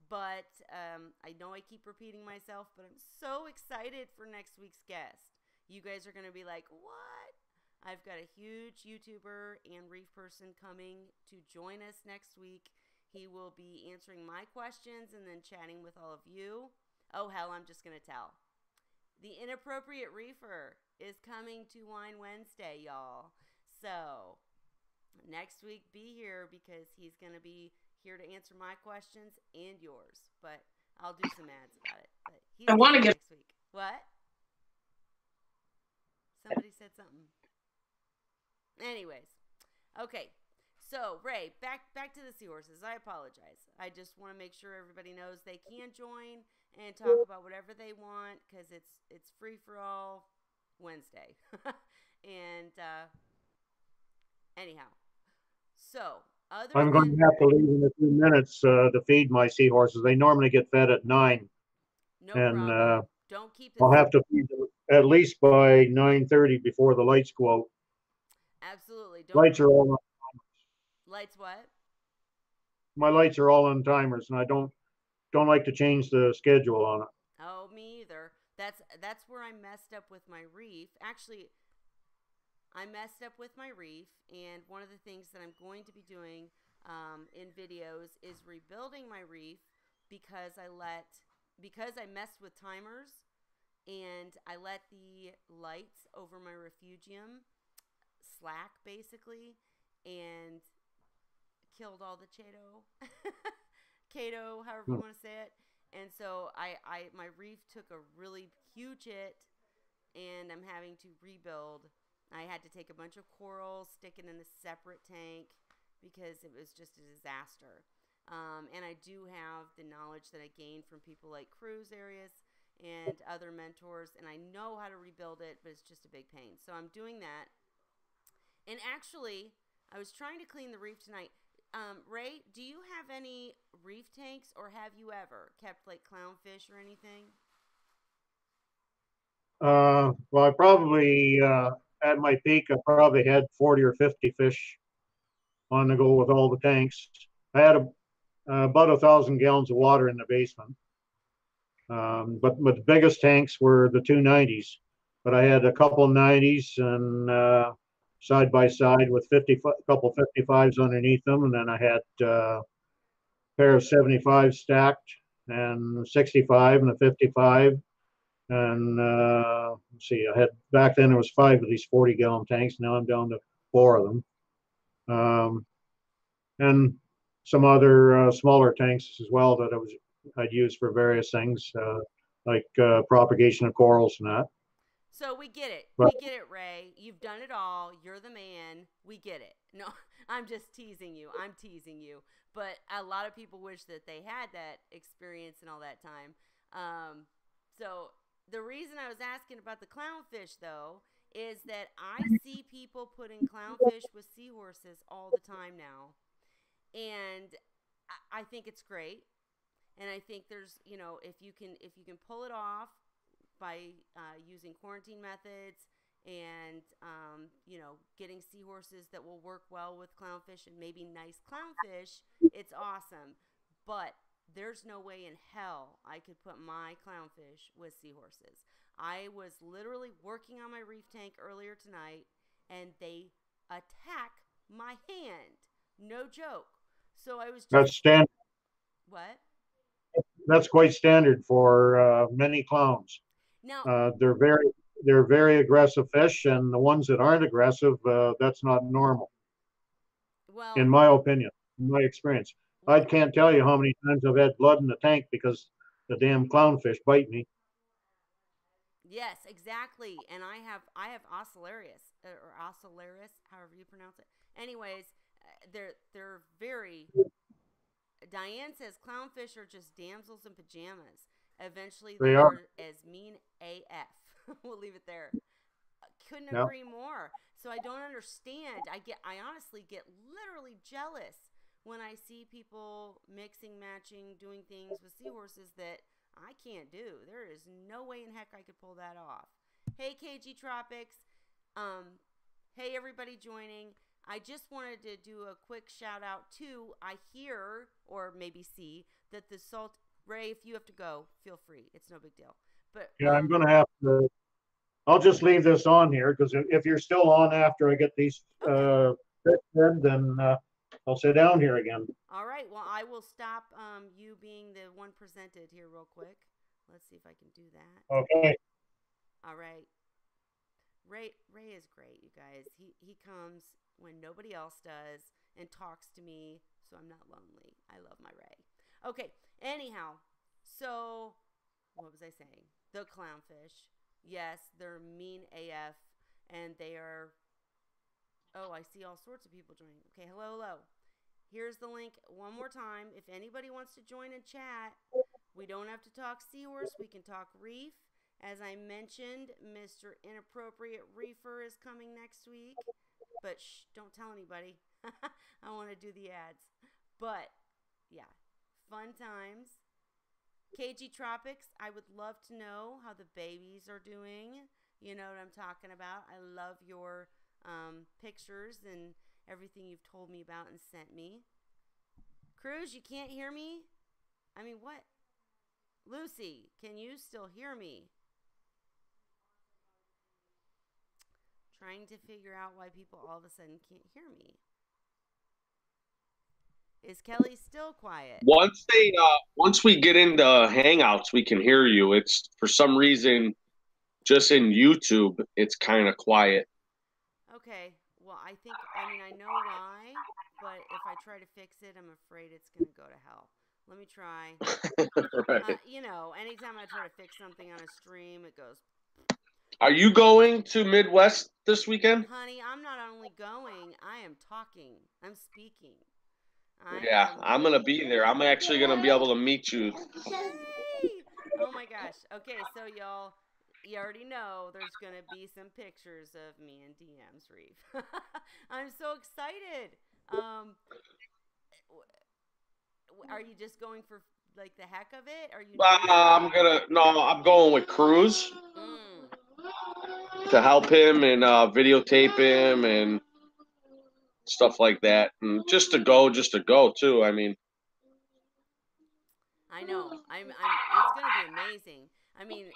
But I know I keep repeating myself, but I'm so excited for next week's guest. You guys are going to be like, what? I've got a huge YouTuber and reef person coming to join us next week. He will be answering my questions and then chatting with all of you. Oh, hell, I'm just going to tell. The Inappropriate Reefer is coming to Wine Wednesday, y'all. So next week, be here because he's going to be here to answer my questions and yours. But I'll do some ads about it. But he's coming next week. What? Somebody said something. Anyways, okay. So Ray, back to the Seahorses. I apologize. I just want to make sure everybody knows they can join and talk about whatever they want because it's free for all Wednesday. And anyhow, so I'm going to have to leave in a few minutes to feed my seahorses. They normally get fed at 9. No problem. Don't keep this. I'll have to feed them at least by 9:30 before the lights go out. Absolutely. Lights are all on timers. Lights what? My lights are all on timers, and I don't like to change the schedule on it. Oh, me either. That's where I messed up with my reef. Actually, I messed up with my reef, and one of the things that I'm going to be doing in videos is rebuilding my reef because I messed with timers and I let the lights over my refugium slack basically and killed all the Cato, however you want to say it. And so my reef took a really huge hit and I'm having to rebuild. I had to take a bunch of coral, stick it in a separate tank because it was just a disaster. And I do have the knowledge that I gained from people like Cruz areas and other mentors, and I know how to rebuild it, but it's just a big pain. So I'm doing that. And actually, I was trying to clean the reef tonight. Ray, do you have any reef tanks, or have you ever kept like clownfish or anything? Well, I probably, at my peak, I probably had 40 or 50 fish on the go with all the tanks. I had about 1,000 gallons of water in the basement. But the biggest tanks were the 290s. But I had a couple 90s and side by side with couple 55s underneath them, and then I had a pair of 75 stacked and 65 and a 55. And let's see, I had back then there was 5 of these 40-gallon tanks. Now I'm down to 4 of them, and some other smaller tanks as well that I'd use for various things like propagation of corals and that. So we get it. But, We get it, Ray. You've done it all. You're the man. We get it. No, I'm just teasing you. I'm teasing you. But a lot of people wish that they had that experience and all that time. So the reason I was asking about the clownfish, though, is that I see people putting clownfish with seahorses all the time now. And I think it's great. And I think there's, if you can pull it off by using quarantine methods and, getting seahorses that will work well with clownfish and maybe nice clownfish, it's awesome. But there's no way in hell I could put my clownfish with seahorses. I was literally working on my reef tank earlier tonight, and they attack my hand. No joke. So I was just... That's standard. What? That's quite standard for many clowns. Now, they're very aggressive fish, and the ones that aren't aggressive, that's not normal. well, In my opinion, in my experience, I can't tell you how many times I've had blood in the tank because the damn clownfish bite me. yes, exactly. And I have Ocellaris or Ocellaris, however you pronounce it. Anyways, they're very... Diane says clownfish are just damsels in pajamas. Eventually, they are as mean AF. We'll leave it there. Couldn't agree more. So I don't understand. I honestly get literally jealous when I see people mixing, matching, doing things with seahorses that I can't do. There is no way in heck I could pull that off. Hey, KG Tropics. Hey, everybody joining. I just wanted to do a quick shout out to, I hear, or maybe see, that the salt... Ray, if you have to go, feel free. It's no big deal. But yeah, I'm going to have to... I'll just leave this on here because if you're still on after I get these then I'll sit down here again. All right. Well, I will stop you being the one presented here real quick. Let's see if I can do that. Okay. All right. Ray is great, you guys. He comes when nobody else does and talks to me, so I'm not lonely. I love my Ray. Okay. Anyhow, so what was I saying? The clownfish. Yes, they're mean AF, and they are... Oh, I see all sorts of people joining. Okay, hello. Here's the link one more time. If anybody wants to join and chat, we don't have to talk seahorse. We can talk reef. As I mentioned, Mr. Inappropriate Reefer is coming next week. But shh, don't tell anybody. I want to do the ads. But, yeah, fun times. KG Tropics, I would love to know how the babies are doing. You know what I'm talking about. I love your pictures and everything you've told me about and sent me. Cruz, you can't hear me? I mean, what? Lucy, can you still hear me? Trying to figure out why people all of a sudden can't hear me. Is Kelly still quiet? Once we get into Hangouts, we can hear you. It's for some reason just in YouTube, it's kind of quiet. Okay. Well, I know why, but if I try to fix it, I'm afraid it's going to go to hell. Let me try. Right. Anytime I try to fix something on a stream, it goes. Are you going to Midwest this weekend? Honey, I'm not only going, I am talking. I'm speaking. Yeah, I'm gonna be there. I'm actually gonna be able to meet you. Yay! Oh my gosh. Okay, so y'all, you already know there's gonna be some pictures of me and DM's Reef. I'm so excited. Are you just going for like the heck of it? Are you doing? I'm going with Cruz to help him and videotape him and stuff like that, and just to go too. I mean, I know. It's gonna be amazing. I mean,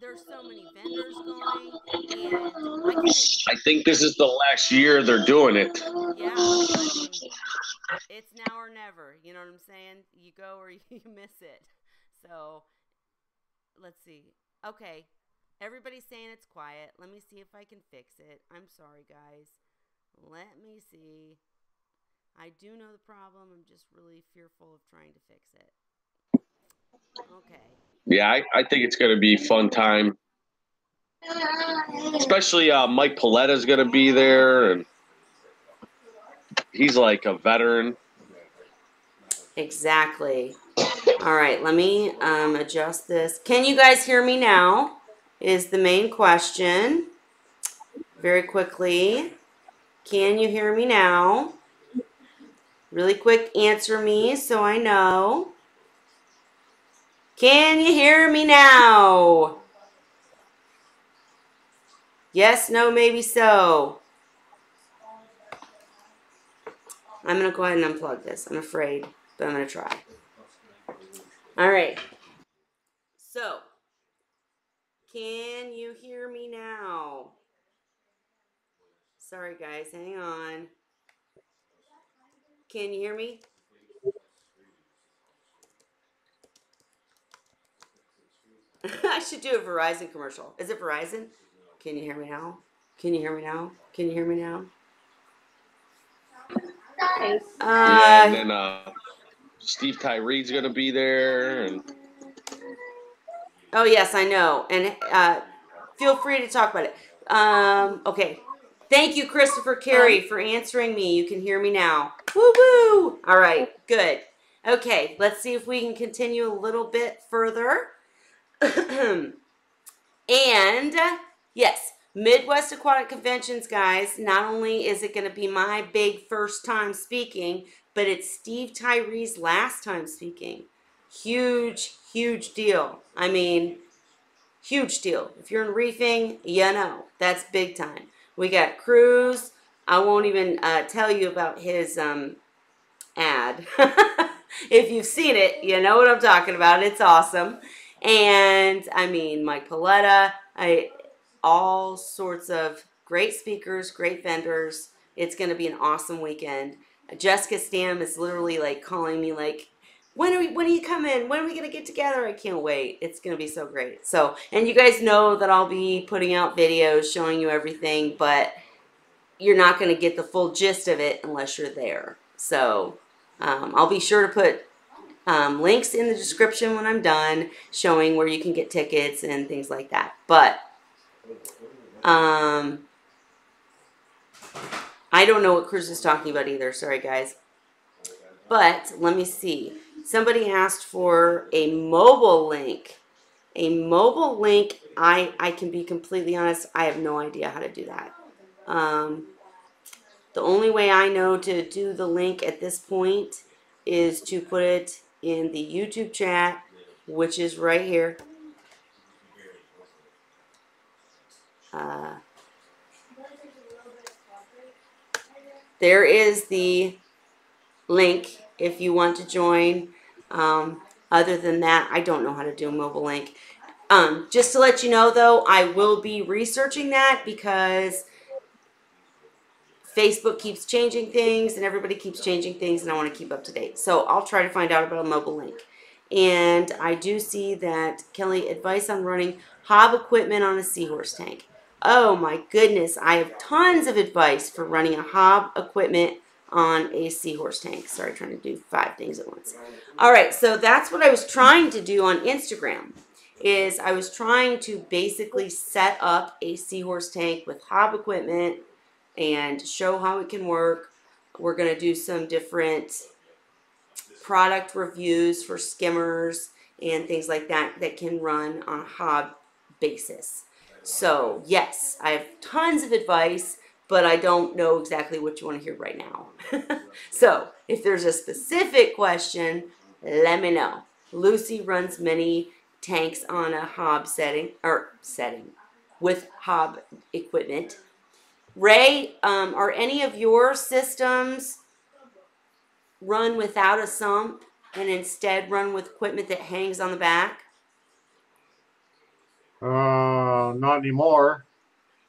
there's so many vendors going, and I couldn't. I think this is the last year they're doing it. Yeah, I mean, it's now or never. You know what I'm saying? You go or you miss it. So, let's see. Okay, everybody's saying it's quiet. Let me see if I can fix it. I'm sorry, guys. Let me see. I do know the problem. I'm just really fearful of trying to fix it. Okay. Yeah, I think it's gonna be a fun time. Especially Mike Paletta is gonna be there, and he's like a veteran. Exactly. All right, let me adjust this. Can you guys hear me now? Is the main question. Very quickly. Can you hear me now? Really quick, answer me so I know. Can you hear me now? Yes, no, maybe so. I'm going to go ahead and unplug this. I'm afraid, but I'm going to try. All right. So, can you hear me now? Sorry, guys. Hang on. Can you hear me? I should do a Verizon commercial. Is it Verizon? Can you hear me now? Can you hear me now? Can you hear me now? Yeah, and then Steve Tyree's gonna be there, and oh yes, I know. And feel free to talk about it. Okay. Thank you, Christopher Carey, for answering me. You can hear me now. Woo woo! All right, good. Okay, let's see if we can continue a little bit further. And yes, Midwest Aquatic Conventions, guys. Not only is it going to be my big first time speaking, but it's Steve Tyree's last time speaking. Huge, huge deal. I mean, huge deal. If you're in reefing, you know, that's big time. We got Cruz. I won't even tell you about his ad. If you've seen it, you know what I'm talking about. It's awesome. And I mean, Mike Paletta, all sorts of great speakers, great vendors. It's going to be an awesome weekend. Jessica Stam is literally like calling me like, when are you coming? When are we going to get together? I can't wait. It's going to be so great. So, and you guys know that I'll be putting out videos showing you everything, but you're not going to get the full gist of it unless you're there. So, I'll be sure to put links in the description when I'm done showing where you can get tickets and things like that. But I don't know what Cruz is talking about either. Sorry, guys. But let me see. Somebody asked for a mobile link. A mobile link, I can be completely honest, I have no idea how to do that. The only way I know to do the link at this point is to put it in the YouTube chat, which is right here. There is the link if you want to join. Other than that, I don't know how to do a mobile link. Just to let you know, though, I will be researching that because Facebook keeps changing things and everybody keeps changing things, and I want to keep up to date. So I'll try to find out about a mobile link. And I do see that, Kelly, advice on running hob equipment on a Seahorse tank. Oh my goodness, I have tons of advice for running a hob equipment on a Seahorse tank. Sorry, trying to do 5 things at once. All right, so that's what I was trying to do on Instagram. is I was trying to basically set up a Seahorse tank with hob equipment and show how it can work. We're going to do some different product reviews for skimmers and things like that that can run on a hob basis. So yes, I have tons of advice, but I don't know exactly what you want to hear right now. So if there's a specific question, let me know. Lucy runs many tanks on a hob setting with hob equipment. Ray, are any of your systems run without a sump and instead run with equipment that hangs on the back? Not anymore.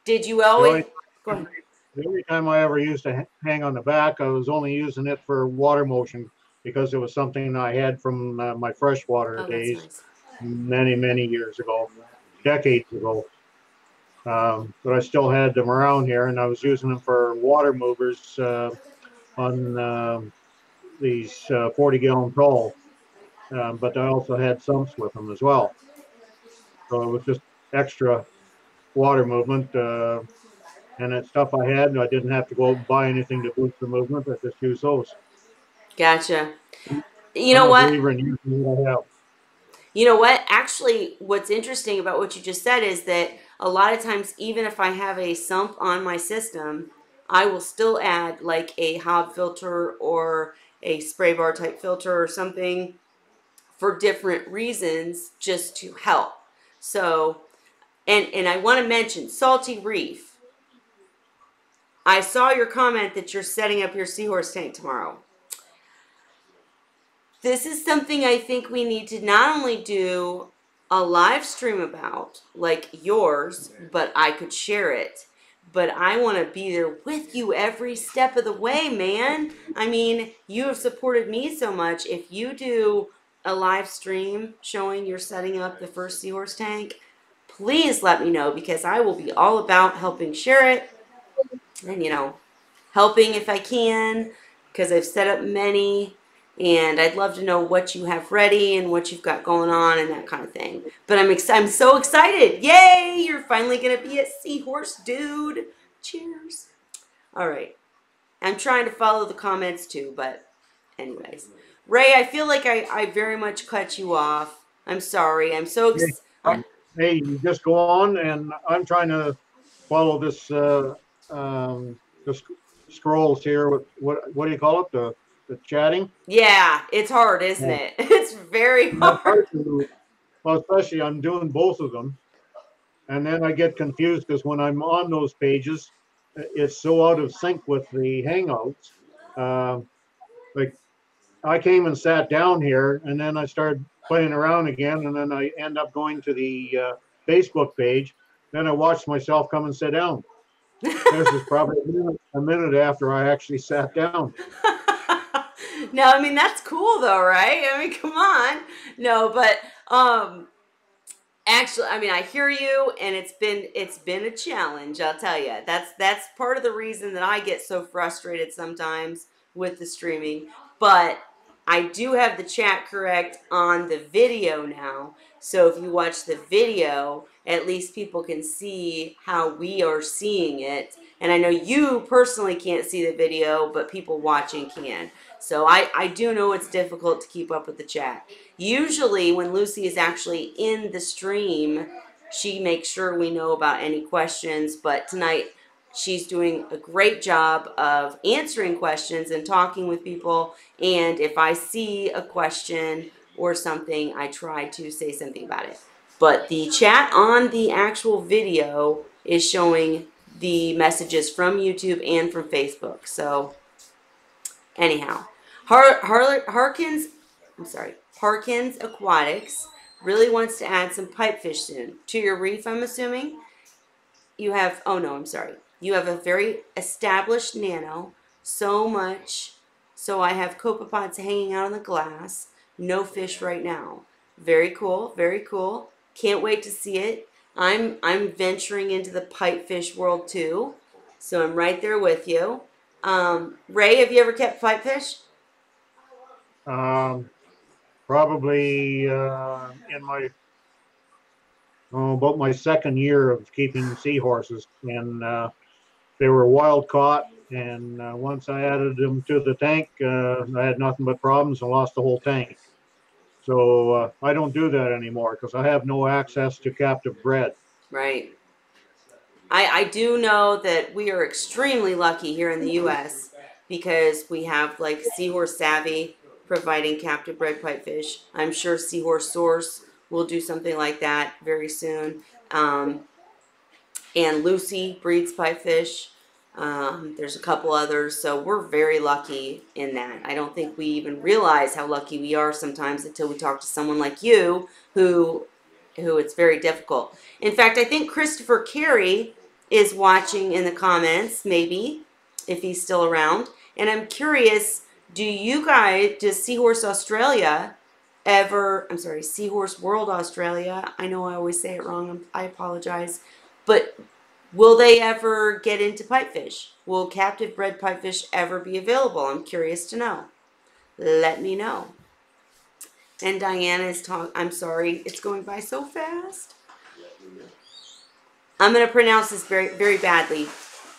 Did you The always only, go ahead? the only time I ever used to hang on the back, I was only using it for water motion because it was something I had from my freshwater Oh, that's days nice. many, many years ago, decades ago. But I still had them around here, and I was using them for water movers on these 40-gallon tall. But I also had sumps with them as well. So it was just extra water movement. And that stuff I had, I didn't have to go out and buy anything to boost the movement. I just use those. Gotcha. You I'm know a what? believer in using what I have. You know what? Actually, what's interesting about what you just said is that a lot of times, even if I have a sump on my system, I will still add like a hob filter or a spray bar type filter or something for different reasons just to help. So, and I want to mention Salty Reef. I saw your comment that you're setting up your Seahorse tank tomorrow. This is something I think we need to not only do a live stream about, like yours, but I could share it. But I want to be there with you every step of the way, man. I mean, you have supported me so much. If you do a live stream showing you're setting up the first Seahorse tank, please let me know because I will be all about helping share it and, helping if I can because I've set up many and I'd love to know what you have ready and what you've got going on and that kind of thing. But I'm so excited. Yay! You're finally going to be a Seahorse dude. Cheers. All right. I'm trying to follow the comments too, but anyways. Ray, I feel like I very much cut you off. I'm sorry. I'm so excited. Hey, you just go on, and I'm trying to follow this the scrolls here. What do you call it? The chatting. Yeah, it's hard, isn't Yeah. it? It's very That's hard. hard to, well, especially I'm doing both of them, and then I get confused because when I'm on those pages, it's so out of sync with the Hangouts. Like I came and sat down here, and then I started playing around again, and then I end up going to the Facebook page. Then I watched myself come and sit down. This is probably a minute after I actually sat down. No, I mean that's cool though, right? I mean, come on. No, but actually, I mean, I hear you, and it's been a challenge. I'll tell you. That's part of the reason that I get so frustrated sometimes with the streaming. But I do have the chat correct on the video now. So if you watch the video, at least people can see how we are seeing it. And I know you personally can't see the video, but people watching can. So I do know it's difficult to keep up with the chat. Usually when Lucy is actually in the stream, she makes sure we know about any questions. But tonight she's doing a great job of answering questions and talking with people. And if I see a question or something, I try to say something about it. But the chat on the actual video is showing the messages from YouTube and from Facebook. So anyhow, Harkins Aquatics really wants to add some pipefish soon. To your reef, I'm assuming? You have, oh no, I'm sorry. You have a very established nano, so much, so I have copepods hanging out on the glass. No fish right now. Very cool, very cool. Can't wait to see it. I'm venturing into the pipefish world too, so I'm right there with you. Ray, have you ever kept pipefish? Probably in my about my second year of keeping seahorses, and they were wild caught. And once I added them to the tank, I had nothing but problems and lost the whole tank. So I don't do that anymore because I have no access to captive bred. Right. I do know that we are extremely lucky here in the U.S. because we have like Seahorse Savvy providing captive bred pipefish. I'm sure Seahorse Source will do something like that very soon. And Lucy breeds pipefish. There's a couple others, so we're very lucky in that. I don't think we even realize how lucky we are sometimes until we talk to someone like you who it's very difficult. In fact, I think Christopher Carey is watching in the comments, maybe, if he's still around. And I'm curious, does Seahorse Australia Seahorse World Australia, I know I always say it wrong, I apologize, but will they ever get into pipefish? Will captive bred pipefish ever be available? I'm curious to know. Let me know. And Diana is talking. I'm sorry, it's going by so fast. I'm going to pronounce this very, very badly.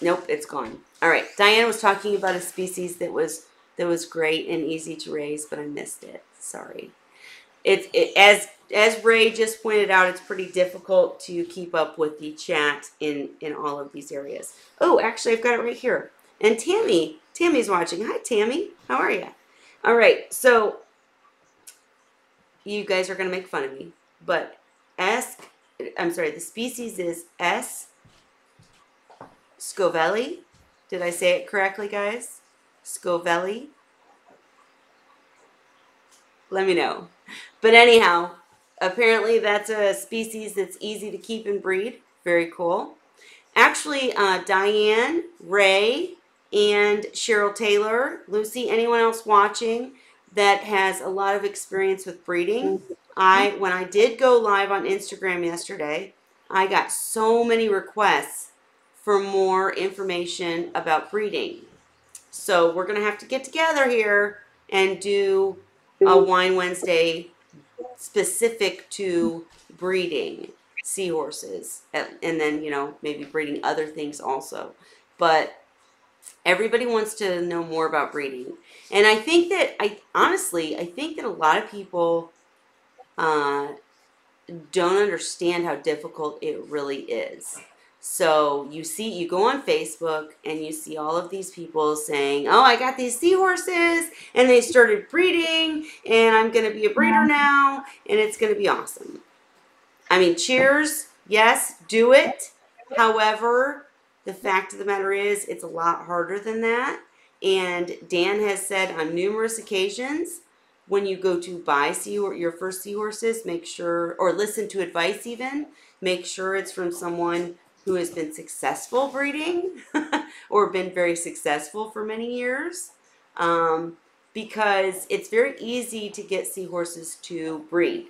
Nope, it's gone. All right, Diana was talking about a species that was great and easy to raise, but I missed it. Sorry. As Ray just pointed out, it's pretty difficult to keep up with the chat in all of these areas. Oh, actually, I've got it right here. And Tammy's watching. Hi, Tammy. How are you? All right, so you guys are going to make fun of me, but the species is S. scovelli. Did I say it correctly, guys? Scovelli. Let me know. But anyhow, apparently that's a species that's easy to keep and breed. Very cool. Actually, Diane, Ray, and Cheryl Taylor, Lucy, anyone else watching that has a lot of experience with breeding, when I did go live on Instagram yesterday, I got so many requests for more information about breeding. So we're going to have to get together here and do a Wine Wednesday specific to breeding seahorses, and then, maybe breeding other things also. But everybody wants to know more about breeding. And I think that, I think that a lot of people don't understand how difficult it really is. So you go on Facebook and you see all of these people saying, oh, I got these seahorses and they started breeding and I'm going to be a breeder now and it's going to be awesome. I mean, cheers. Yes, do it. However, the fact of the matter is it's a lot harder than that. And Dan has said on numerous occasions, when you go to buy your first seahorses, make sure, or listen to advice even, make sure it's from someone who has been successful breeding or been very successful for many years, because it's very easy to get seahorses to breed.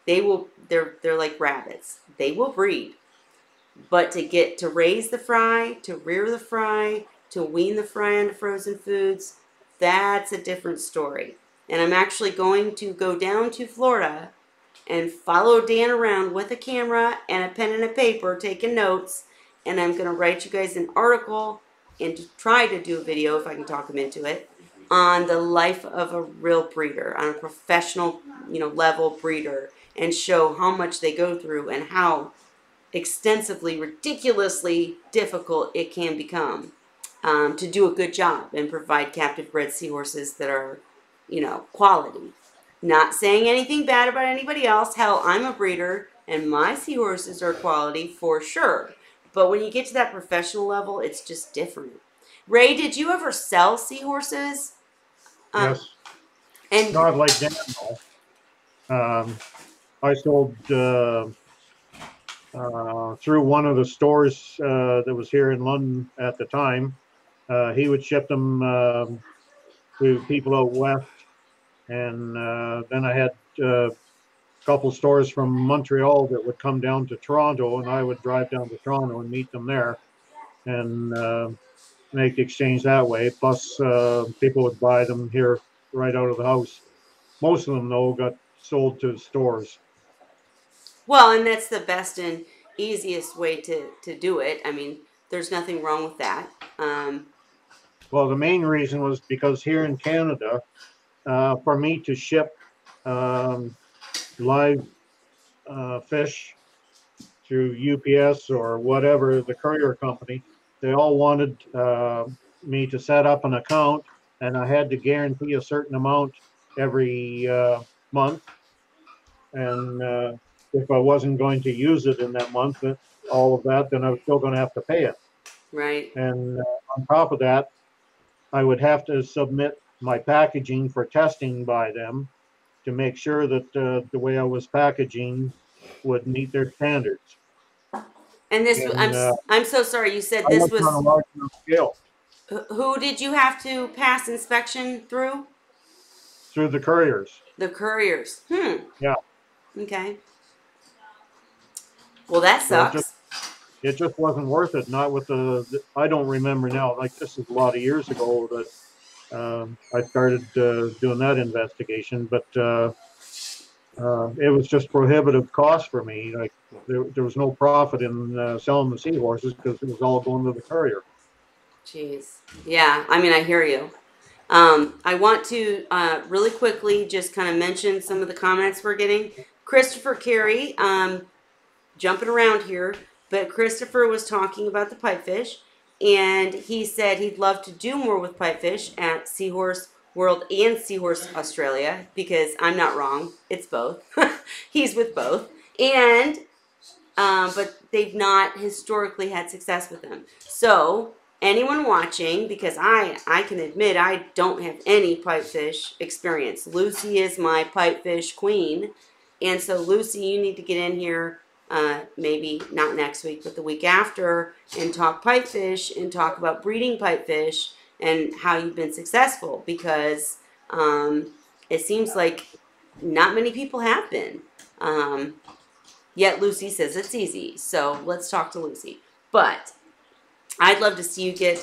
They're like rabbits. They will breed. But to raise the fry, to rear the fry, to wean the fry onto frozen foods, that's a different story. And I'm actually going to go down to Florida and follow Dan around with a camera and a pen and a paper taking notes, and I'm going to write you guys an article and to try to do a video, if I can talk him into it, on the life of a real breeder, on a professional, level breeder, and show how much they go through and how extensively, ridiculously difficult it can become to do a good job and provide captive bred seahorses that are, quality. Not saying anything bad about anybody else. Hell, I'm a breeder and my seahorses are quality for sure. But when you get to that professional level, it's just different. Ray, did you ever sell seahorses? Yes. And not like Dan, though. I sold through one of the stores that was here in London at the time. He would ship them to people out west. And then I had a couple stores from Montreal that would come down to Toronto, and I would drive down to Toronto and meet them there and make the exchange that way. Plus, people would buy them here right out of the house. Most of them, though, got sold to stores. Well, and that's the best and easiest way to do it. I mean, there's nothing wrong with that. Well, the main reason was because here in Canada, for me to ship live fish through UPS or whatever, the courier company, they all wanted me to set up an account, and I had to guarantee a certain amount every month. And if I wasn't going to use it in that month, all of that, then I was still going to have to pay it. Right. And on top of that, I would have to submit my packaging for testing by them to make sure that the way I was packaging would meet their standards. And this, And, I'm so sorry. You said I this worked on a was, large enough scale who did you have to pass inspection through? through the couriers. The couriers. Yeah. Okay. Well, that So sucks. it just wasn't worth it. Not with I don't remember now. Like, this is a lot of years ago that I started doing that investigation, but it was just prohibitive cost for me. Like, there was no profit in selling the seahorses because it was all going to the courier. Jeez. Yeah, I mean, I hear you. I want to really quickly just kind of mention some of the comments we're getting. Christopher Carey, jumping around here, but Christopher was talking about the pipefish, and he said he'd love to do more with pipefish at Seahorse World and Seahorse Australia, because I'm not wrong, it's both. He's with both, and but they've not historically had success with them. So anyone watching, because I can admit I don't have any pipefish experience. Lucy is my pipefish queen, and so Lucy, you need to get in here. Maybe not next week, but the week after, and talk pipefish and talk about breeding pipefish and how you've been successful, because it seems like not many people have been. Yet Lucy says it's easy, so let's talk to Lucy. But I'd love to see you get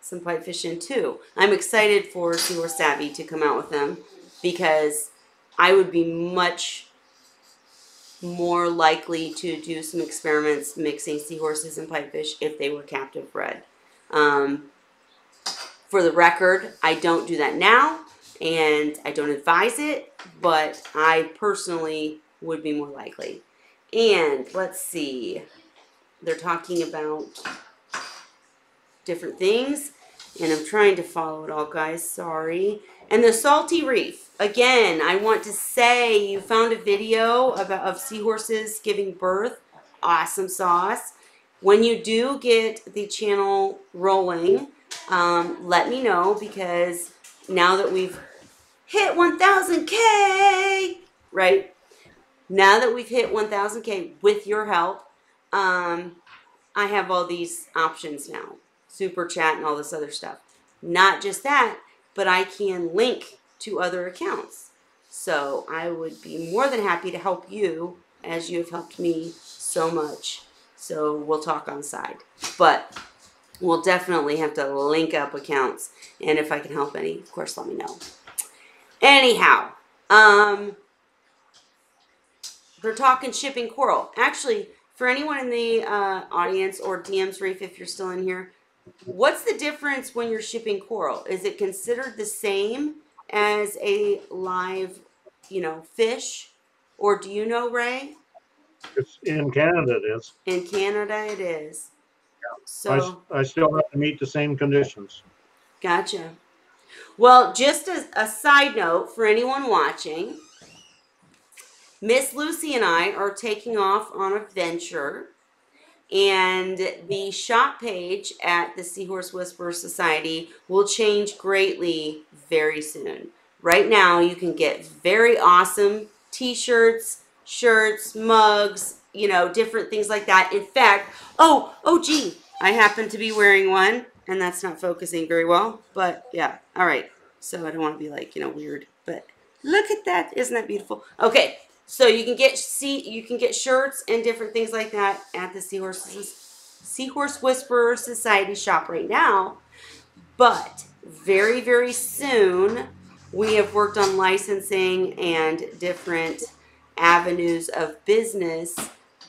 some pipefish in too. I'm excited for Seahorse Savvy to come out with them, because I would be much more likely to do some experiments mixing seahorses and pipefish if they were captive bred. For the record, I don't do that now, and I don't advise it, but I personally would be more likely. And let's see, they're talking about different things, and I'm trying to follow it all, guys, sorry. And the salty reef, again, I want to say you found a video of seahorses giving birth. Awesome sauce. When you do get the channel rolling, let me know, because now that we've hit 1,000K, right? Now that we've hit 1,000K with your help, I have all these options now. Super chat and all this other stuff. Not just that, but I can link to other accounts. So I would be more than happy to help you, as you have helped me so much. So we'll talk on the side. But we'll definitely have to link up accounts. And if I can help any, of course, let me know. Anyhow, they're talking shipping coral. Actually, for anyone in the audience, or DMs Reef, if you're still in here, what's the difference when you're shipping coral? Is it considered the same as a live, fish? Or do you know, Ray? It's in Canada, it is. In Canada, it is. Yeah. So I still have to meet the same conditions. Gotcha. Well, just as a side note for anyone watching, Miss Lucy and I are taking off on a venture, and the shop page at the Seahorse Whisperer Society will change greatly very soon. Right now, you can get very awesome t-shirts, shirts, mugs, different things like that. In fact, oh gee, I happen to be wearing one, and that's not focusing very well, but yeah, all right. So I don't want to be like, weird, but look at that. Isn't that beautiful? Okay. So you can get shirts and different things like that at the Seahorse Whisperer Society shop right now. But very, very soon, we have worked on licensing and different avenues of business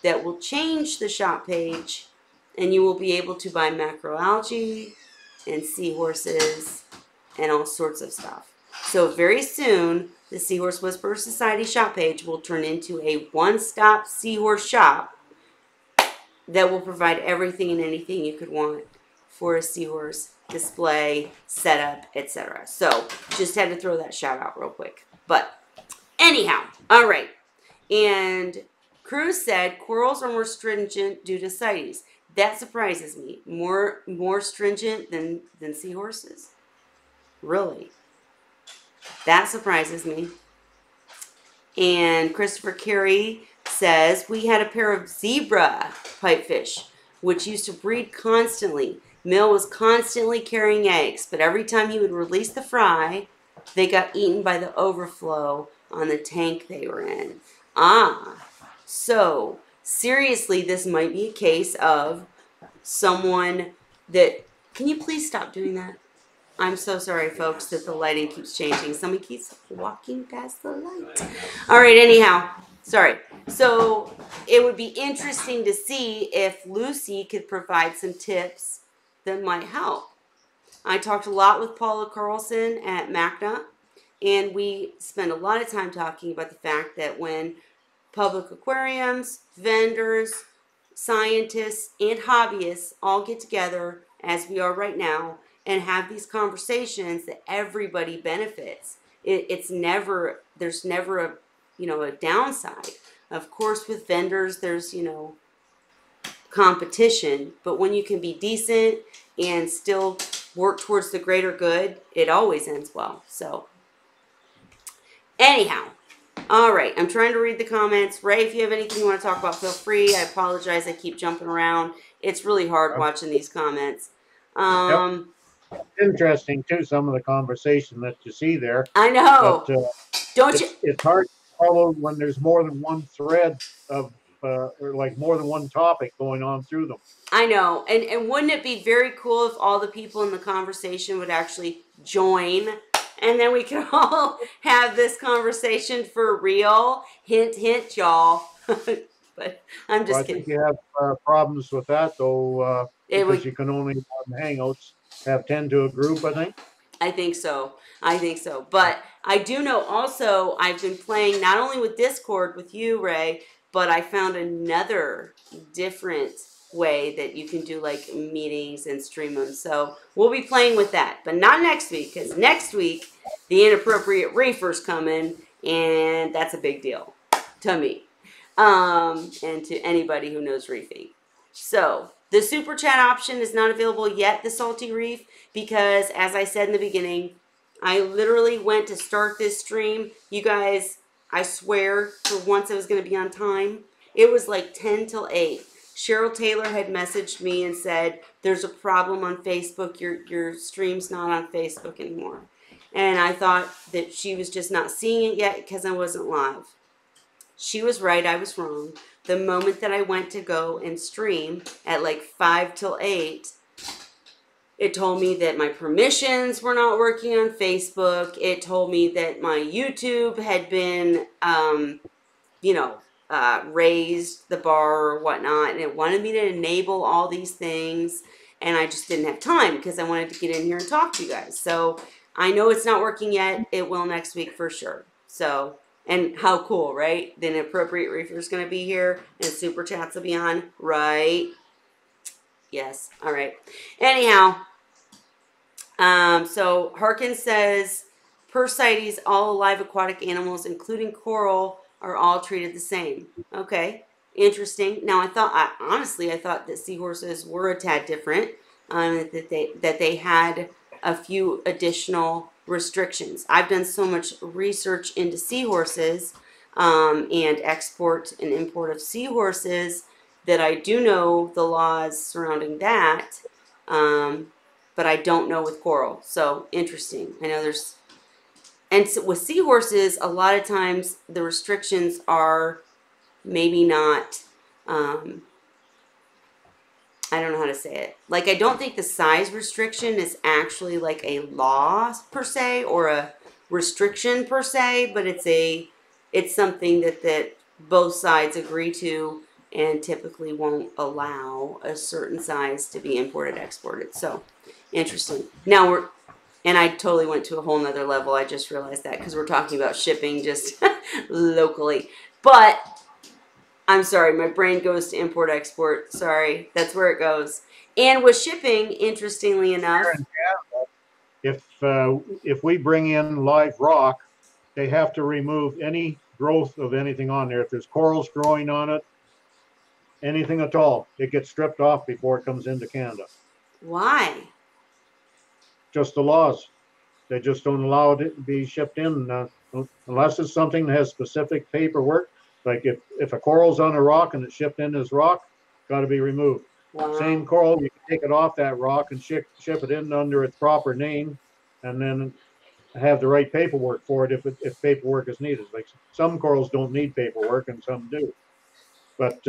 that will change the shop page, and you will be able to buy macroalgae and seahorses and all sorts of stuff. So very soon, the Seahorse Whisperer Society shop page will turn into a one-stop seahorse shop that will provide everything and anything you could want for a seahorse display, setup, etc. So just had to throw that shout out real quick. But anyhow, all right. And Cruz said corals are more stringent due to CITES. That surprises me. More stringent than seahorses? Really? That surprises me. And Christopher Carey says, we had a pair of zebra pipefish, which used to breed constantly. Male was constantly carrying eggs, but every time he would release the fry, they got eaten by the overflow on the tank they were in. So seriously, this might be a case of someone that, can you please stop doing that? I'm so sorry, folks, that the lighting keeps changing. Somebody keeps walking past the light. All right, anyhow, sorry. So it would be interesting to see if Lucy could provide some tips that might help. I talked a lot with Paula Carlson at MACNA, and we spent a lot of time talking about the fact that when public aquariums, vendors, scientists, and hobbyists all get together, as we are right now, and have these conversations, that everybody benefits. There's never a, a downside. Of course, with vendors, there's, competition, but when you can be decent and still work towards the greater good, it always ends well. So anyhow, all right, I'm trying to read the comments. Ray, if you have anything you want to talk about, feel free. I apologize, I keep jumping around. It's really hard watching these comments. Yep. Interesting too, some of the conversation that you see there. I know. But, Don't you? It's hard to follow when there's more than one thread of, or like more than one topic going on through them. I know. And wouldn't it be very cool if all the people in the conversation would actually join, and then we could all have this conversation for real? Hint, hint, y'all. But I'm just kidding. I think you have problems with that, though, because you can only on Hangouts have 10 to a group, I think. I think so. But I do know also I've been playing not only with Discord with you, Ray, but I found another different way that you can do like meetings and stream them. So we'll be playing with that, but not next week, because next week the Inappropriate Reefer's coming, and that's a big deal to me and to anybody who knows reefing. So the super chat option is not available yet, the Salty Reef, because as I said in the beginning, I literally went to start this stream. You guys, I swear, for once I was going to be on time. It was like 10 till 8. Cheryl Taylor had messaged me and said, there's a problem on Facebook. Your stream's not on Facebook anymore. And I thought that she was just not seeing it yet because I wasn't live. She was right. I was wrong. The moment that I went to go and stream at like 5 till 8, it told me that my permissions were not working on Facebook. It told me that my YouTube had been, raised the bar or whatnot. And it wanted me to enable all these things. And I just didn't have time because I wanted to get in here and talk to you guys. So I know it's not working yet. It will next week for sure. So, and how cool, right? The Inappropriate Reefer is going to be here and Super Chats will be on, right? Yes. All right. Anyhow. So Harkins says, per CITES, all live aquatic animals, including coral, are all treated the same. Okay, interesting. Now honestly, I thought that seahorses were a tad different, that they had a few additional restrictions. I've done so much research into seahorses and export and import of seahorses that I do know the laws surrounding that. But I don't know with coral. So interesting. I know there's, and so with seahorses, a lot of times the restrictions are maybe not, I don't know how to say it. Like, I don't think the size restriction is actually like a law per se or a restriction per se, but it's something that both sides agree to and typically won't allow a certain size to be imported, exported. So interesting. Now and I totally went to a whole nother level. I just realized that because we're talking about shipping just locally. But I'm sorry, my brain goes to import, export. Sorry, that's where it goes. And with shipping, interestingly enough, if we bring in live rock, they have to remove any growth of anything on there. If there's corals growing on it, anything at all, it gets stripped off before it comes into Canada. why? Just the laws. They just don't allow it to be shipped in unless it's something that has specific paperwork. Like if a coral's on a rock and it's shipped in as rock, got to be removed. Wow. Same coral, you can take it off that rock and ship it in under its proper name, and then have the right paperwork for it if paperwork is needed. Like some corals don't need paperwork and some do, but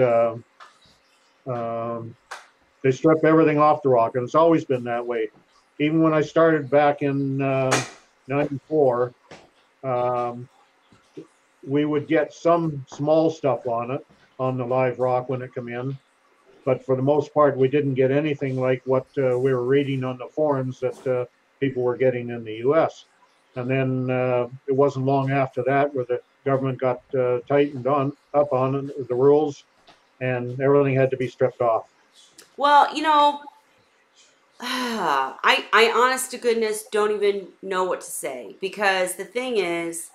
they strip everything off the rock, and it's always been that way. Even when I started back in '94, we would get some small stuff on it, on the live rock when it come in. But for the most part, we didn't get anything like what we were reading on the forums that people were getting in the U.S. And then it wasn't long after that where the government got tightened up on the rules, and everything had to be stripped off. Well, you know, I honest to goodness don't even know what to say, because the thing is,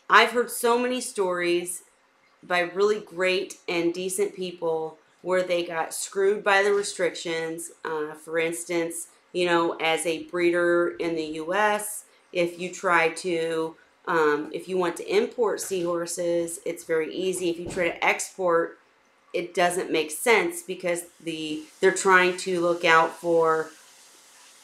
I've heard so many stories by really great and decent people where they got screwed by the restrictions. For instance, you know, as a breeder in the U.S., if you try to, if you want to import seahorses, it's very easy. If you try to export, it doesn't make sense because they're trying to look out for,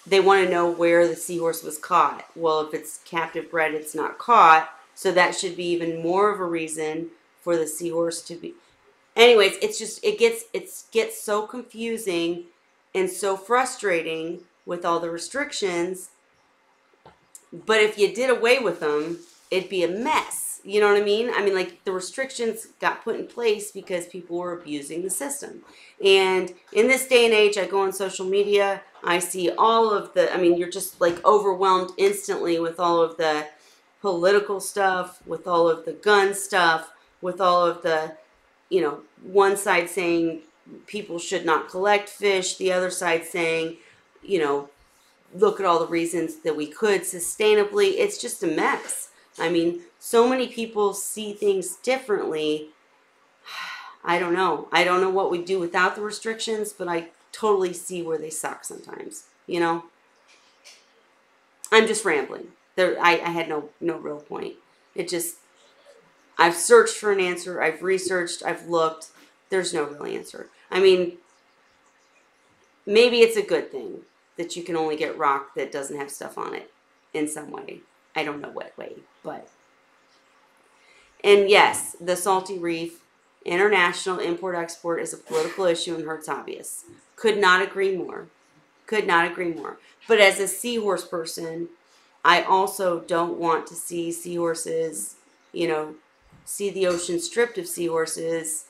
they want to know where the seahorse was caught. Well, if it's captive bred, it's not caught. So that should be even more of a reason for the seahorse to be. Anyways, it's just, it gets so confusing and so frustrating with all the restrictions. But if you did away with them, it'd be a mess. You know what I mean? I mean, like, the restrictions got put in place because people were abusing the system. And in this day and age, I go on social media, I see all of the, I mean, you're just like overwhelmed instantly with all of the political stuff, with all of the gun stuff, with all of the, you know, one side saying people should not collect fish, the other side saying, you know, look at all the reasons that we could sustainably. It's just a mess. I mean, so many people see things differently. I don't know. I don't know what we'd do without the restrictions, but I totally see where they suck sometimes, you know? I'm just rambling. I had no real point. It just, I've searched for an answer. I've researched. I've looked. There's no real answer. I mean, maybe it's a good thing that you can only get rock that doesn't have stuff on it in some way. I don't know what way, but. And yes, the salty reef, international import-export is a political issue and hurts hobbyists. Could not agree more. Could not agree more. But as a seahorse person, I also don't want to see seahorses, you know, see the ocean stripped of seahorses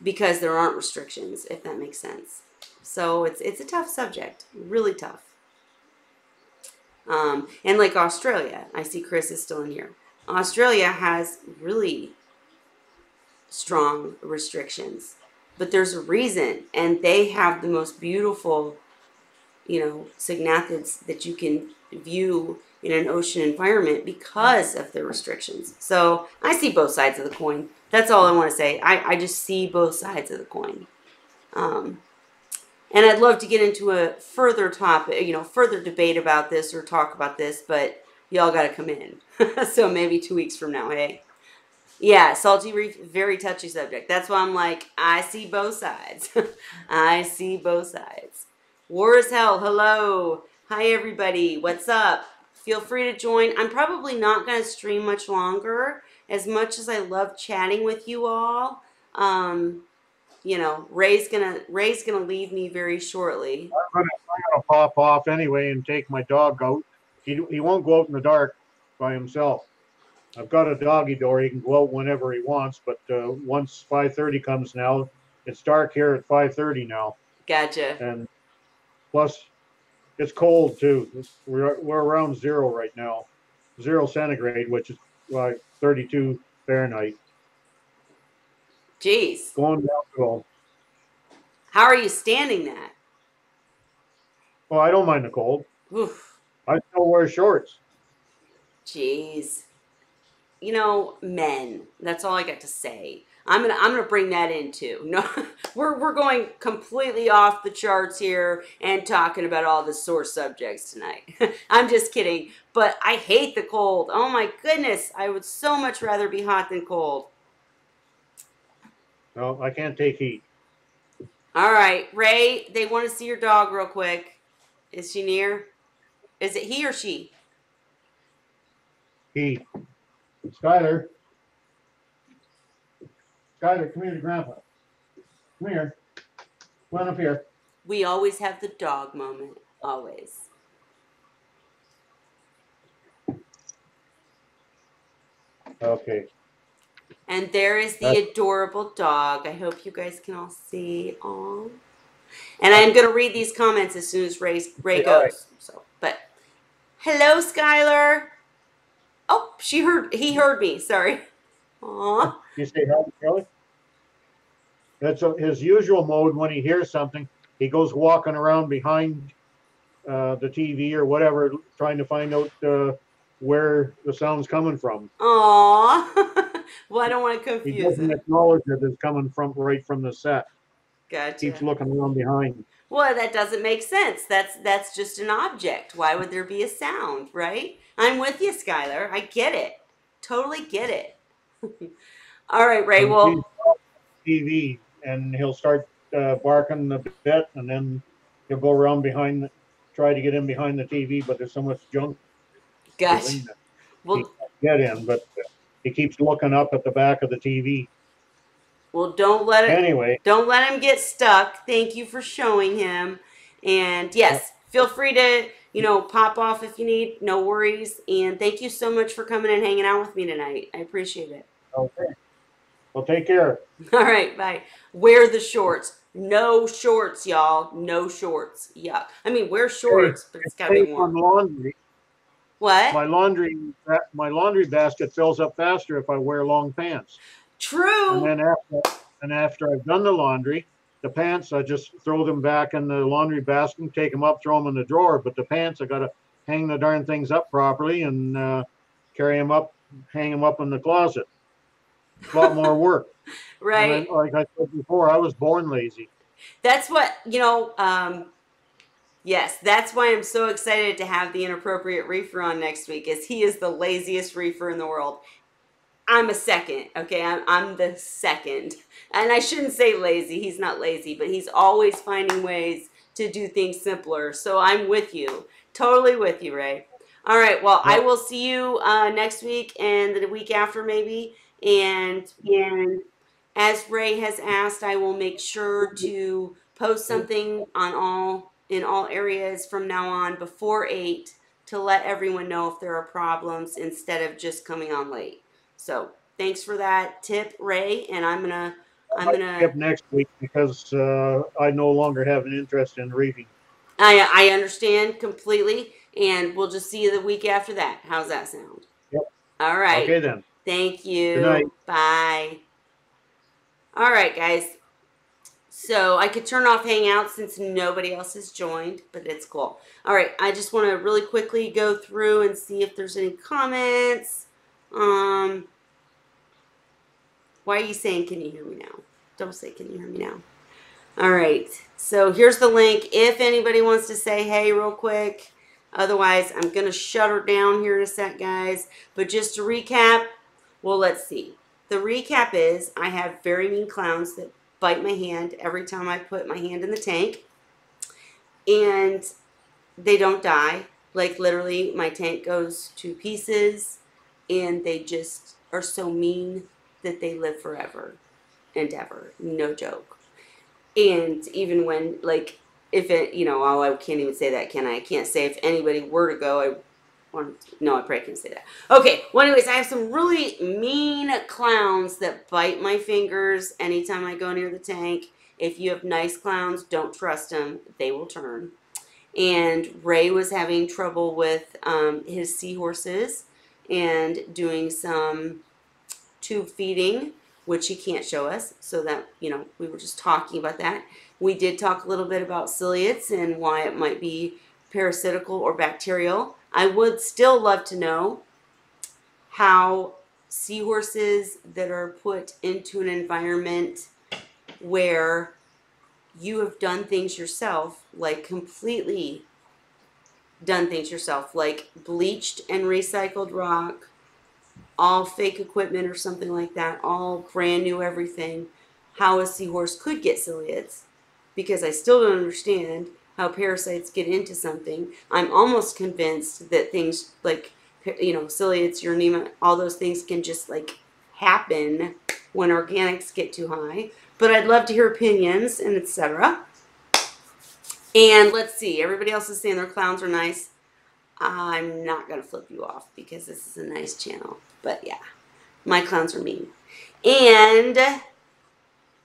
because there aren't restrictions, if that makes sense. So it's a tough subject, really tough. And like Australia, I see Chris is still in here. Australia has really strong restrictions, but there's a reason, and they have the most beautiful, you know, cygnathids that you can view in an ocean environment because of the restrictions. So I see both sides of the coin. That's all I want to say. I just see both sides of the coin. And I'd love to get into a further topic, you know, further debate about this or talk about this, but y'all got to come in. So maybe 2 weeks from now, hey? Yeah, salty reef, very touchy subject. That's why I'm like, I see both sides. I see both sides. War is hell. Hello. Hi, everybody. What's up? Feel free to join. I'm probably not going to stream much longer. As much as I love chatting with you all, you know, Ray's gonna leave me very shortly. I'm gonna pop off anyway and take my dog out. He won't go out in the dark by himself. I've got a doggy door. He can go out whenever he wants, but once 5:30 comes now, it's dark here at 5:30 now. Gotcha. And plus, it's cold too. We're around zero right now, 0 centigrade, which is like 32 Fahrenheit. Jeez. Going down cold. How are you standing that? Well, I don't mind the cold. Oof. I still wear shorts. Jeez. You know, men. That's all I got to say. I'm gonna bring that in too. No, we're going completely off the charts here and talking about all the sore subjects tonight. I'm just kidding. But I hate the cold. Oh my goodness. I would so much rather be hot than cold. No, I can't take heat. All right, Ray, they want to see your dog real quick. Is she near? Is it he or she? He. Skylar. Skylar, come here to Grandpa. Come here. Come on up here. We always have the dog moment. Always. Okay. And there is the adorable dog. I hope you guys can all see. Aww. And I'm going to read these comments as soon as Ray goes. Right. So, but hello, Skylar. Oh, he heard me. Sorry. Aw. You say hi, Kelly? That's his usual mode when he hears something. He goes walking around behind the TV or whatever, trying to find out where the sound's coming from. Aw. Well, I don't want to He confuse doesn't it. acknowledge that it's coming from right from the set. Gotcha. Keeps looking around behind. Well, that doesn't make sense. That's just an object. Why would there be a sound, right? I'm with you, Skylar. I get it. Totally get it. All right, Ray. Well, TV, and he'll start barking a bit, and then he'll go around behind, try to get in behind the TV, but there's so much junk. gosh. Well, He can't get in, but he keeps looking up at the back of the TV. well, don't let him get stuck. Thank you for showing him. And yes, feel free to, pop off if you need. No worries. And thank you so much for coming and hanging out with me tonight. I appreciate it. Okay. Well, take care. All right, bye. Wear the shorts. No shorts, y'all. No shorts. Yuck. I mean, wear shorts, but it's got to be warm. Laundry. What? My laundry basket fills up faster if I wear long pants. True. And after I've done the laundry, the pants, I just throw them back in the laundry basket, take them up, throw them in the drawer. But the pants, I got to hang the darn things up properly and carry them up, hang them up in the closet. A lot more work. Right. Like I said before, I was born lazy. That's what, yes, that's why I'm so excited to have the Inappropriate Reefer on next week, is he is the laziest reefer in the world. I'm a second, okay? I'm the second. And I shouldn't say lazy. He's not lazy, but he's always finding ways to do things simpler. So I'm with you. Totally with you, Ray. All right, well, I will see you next week and the week after maybe. And as Ray has asked, I will make sure to post something in all areas from now on before 8 to let everyone know if there are problems instead of just coming on late. So thanks for that tip, Ray. And I'm gonna tip next week because I no longer have an interest in reading. I understand completely, and we'll just see you the week after that. How's that sound? Yep. All right. Okay then. Thank you. Good night. Bye. All right, guys. So I could turn off Hangout since nobody else has joined, but it's cool. All right, I just want to really quickly go through and see if there's any comments. Why are you saying, can you hear me now? Don't say, can you hear me now? All right, so here's the link if anybody wants to say hey real quick. Otherwise, I'm going to shut her down here in a sec, guys. But just to recap, well, let's see. The recap is I have very mean clowns that bite my hand every time I put my hand in the tank. And they don't die. Like, literally, my tank goes to pieces. And they just are so mean that they live forever and ever. No joke. And even when, like, if it, I can't even say that, can I? I can't say if anybody were to go, No, I probably can't say that. Okay, well, anyways, I have some really mean clowns that bite my fingers anytime I go near the tank. If you have nice clowns, don't trust them. They will turn. And Ray was having trouble with his seahorses and doing some tube feeding, which he can't show us. So that, you know, we were just talking about that. We did talk a little bit about ciliates and why it might be parasitical or bacterial. I would still love to know how seahorses that are put into an environment where you have done things yourself, like completely done things yourself, like bleached and recycled rock, all fake equipment or something like that, all brand new everything, how a seahorse could get ciliates, because I still don't understand how parasites get into something. I'm almost convinced that things like, you know, ciliates, urinema, all those things can just like happen when organics get too high. But I'd love to hear opinions and etc. And let's see, everybody else is saying their clowns are nice. I'm not going to flip you off because this is a nice channel. But yeah, my clowns are mean. And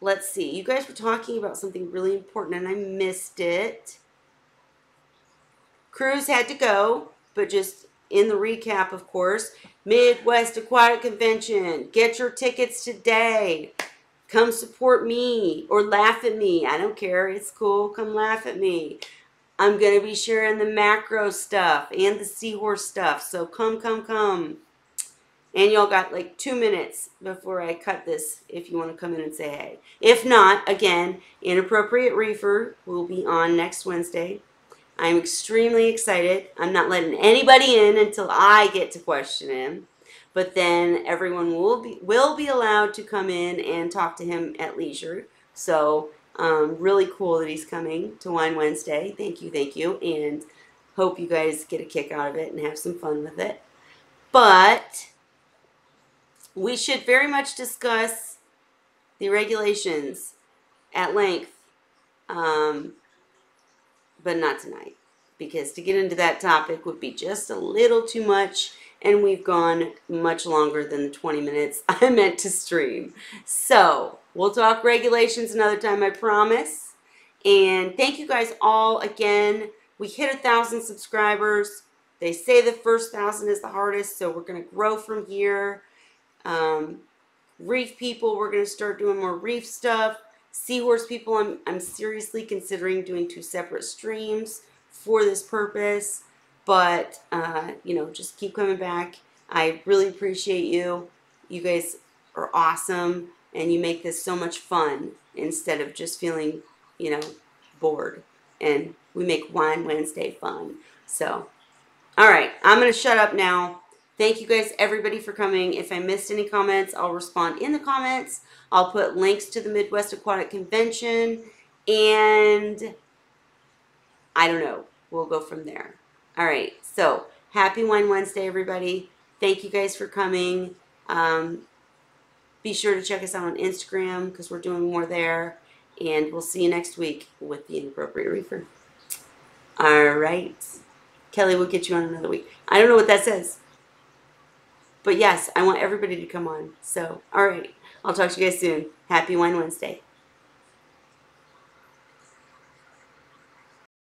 let's see, you guys were talking about something really important and I missed it. Cruz had to go, but just in the recap, of course, Midwest Aquatic Convention. Get your tickets today. Come support me or laugh at me. I don't care. It's cool. Come laugh at me. I'm going to be sharing the macro stuff and the seahorse stuff. So come, come, come. And y'all got like 2 minutes before I cut this if you want to come in and say hey. If not, again, Inappropriate Reefer will be on next Wednesday. I'm extremely excited. I'm not letting anybody in until I get to question him. But then everyone will be allowed to come in and talk to him at leisure. So really cool that he's coming to Wine Wednesday. Thank you, and hope you guys get a kick out of it and have some fun with it. But we should very much discuss the regulations at length, but not tonight, because to get into that topic would be just a little too much. And we've gone much longer than the 20 minutes I meant to stream. So we'll talk regulations another time, I promise. And thank you guys all again. We hit 1,000 subscribers. They say the first 1,000 is the hardest, so we're going to grow from here. Reef people, we're going to start doing more reef stuff. Seahorse people, I'm seriously considering doing 2 separate streams for this purpose. But, you know, just keep coming back. I really appreciate you. You guys are awesome. And you make this so much fun instead of just feeling, you know, bored. And we make Wine Wednesday fun. So, all right. I'm going to shut up now. Thank you guys, everybody, for coming. If I missed any comments, I'll respond in the comments. I'll put links to the Midwest Aquatic Convention. And I don't know. We'll go from there. All right, so happy Wine Wednesday, everybody. Thank you guys for coming. Be sure to check us out on Instagram because we're doing more there. And we'll see you next week with the Inappropriate Reefer. All right. Kelly will get you on another week. I don't know what that says. But yes, I want everybody to come on. So, all right. I'll talk to you guys soon. Happy Wine Wednesday.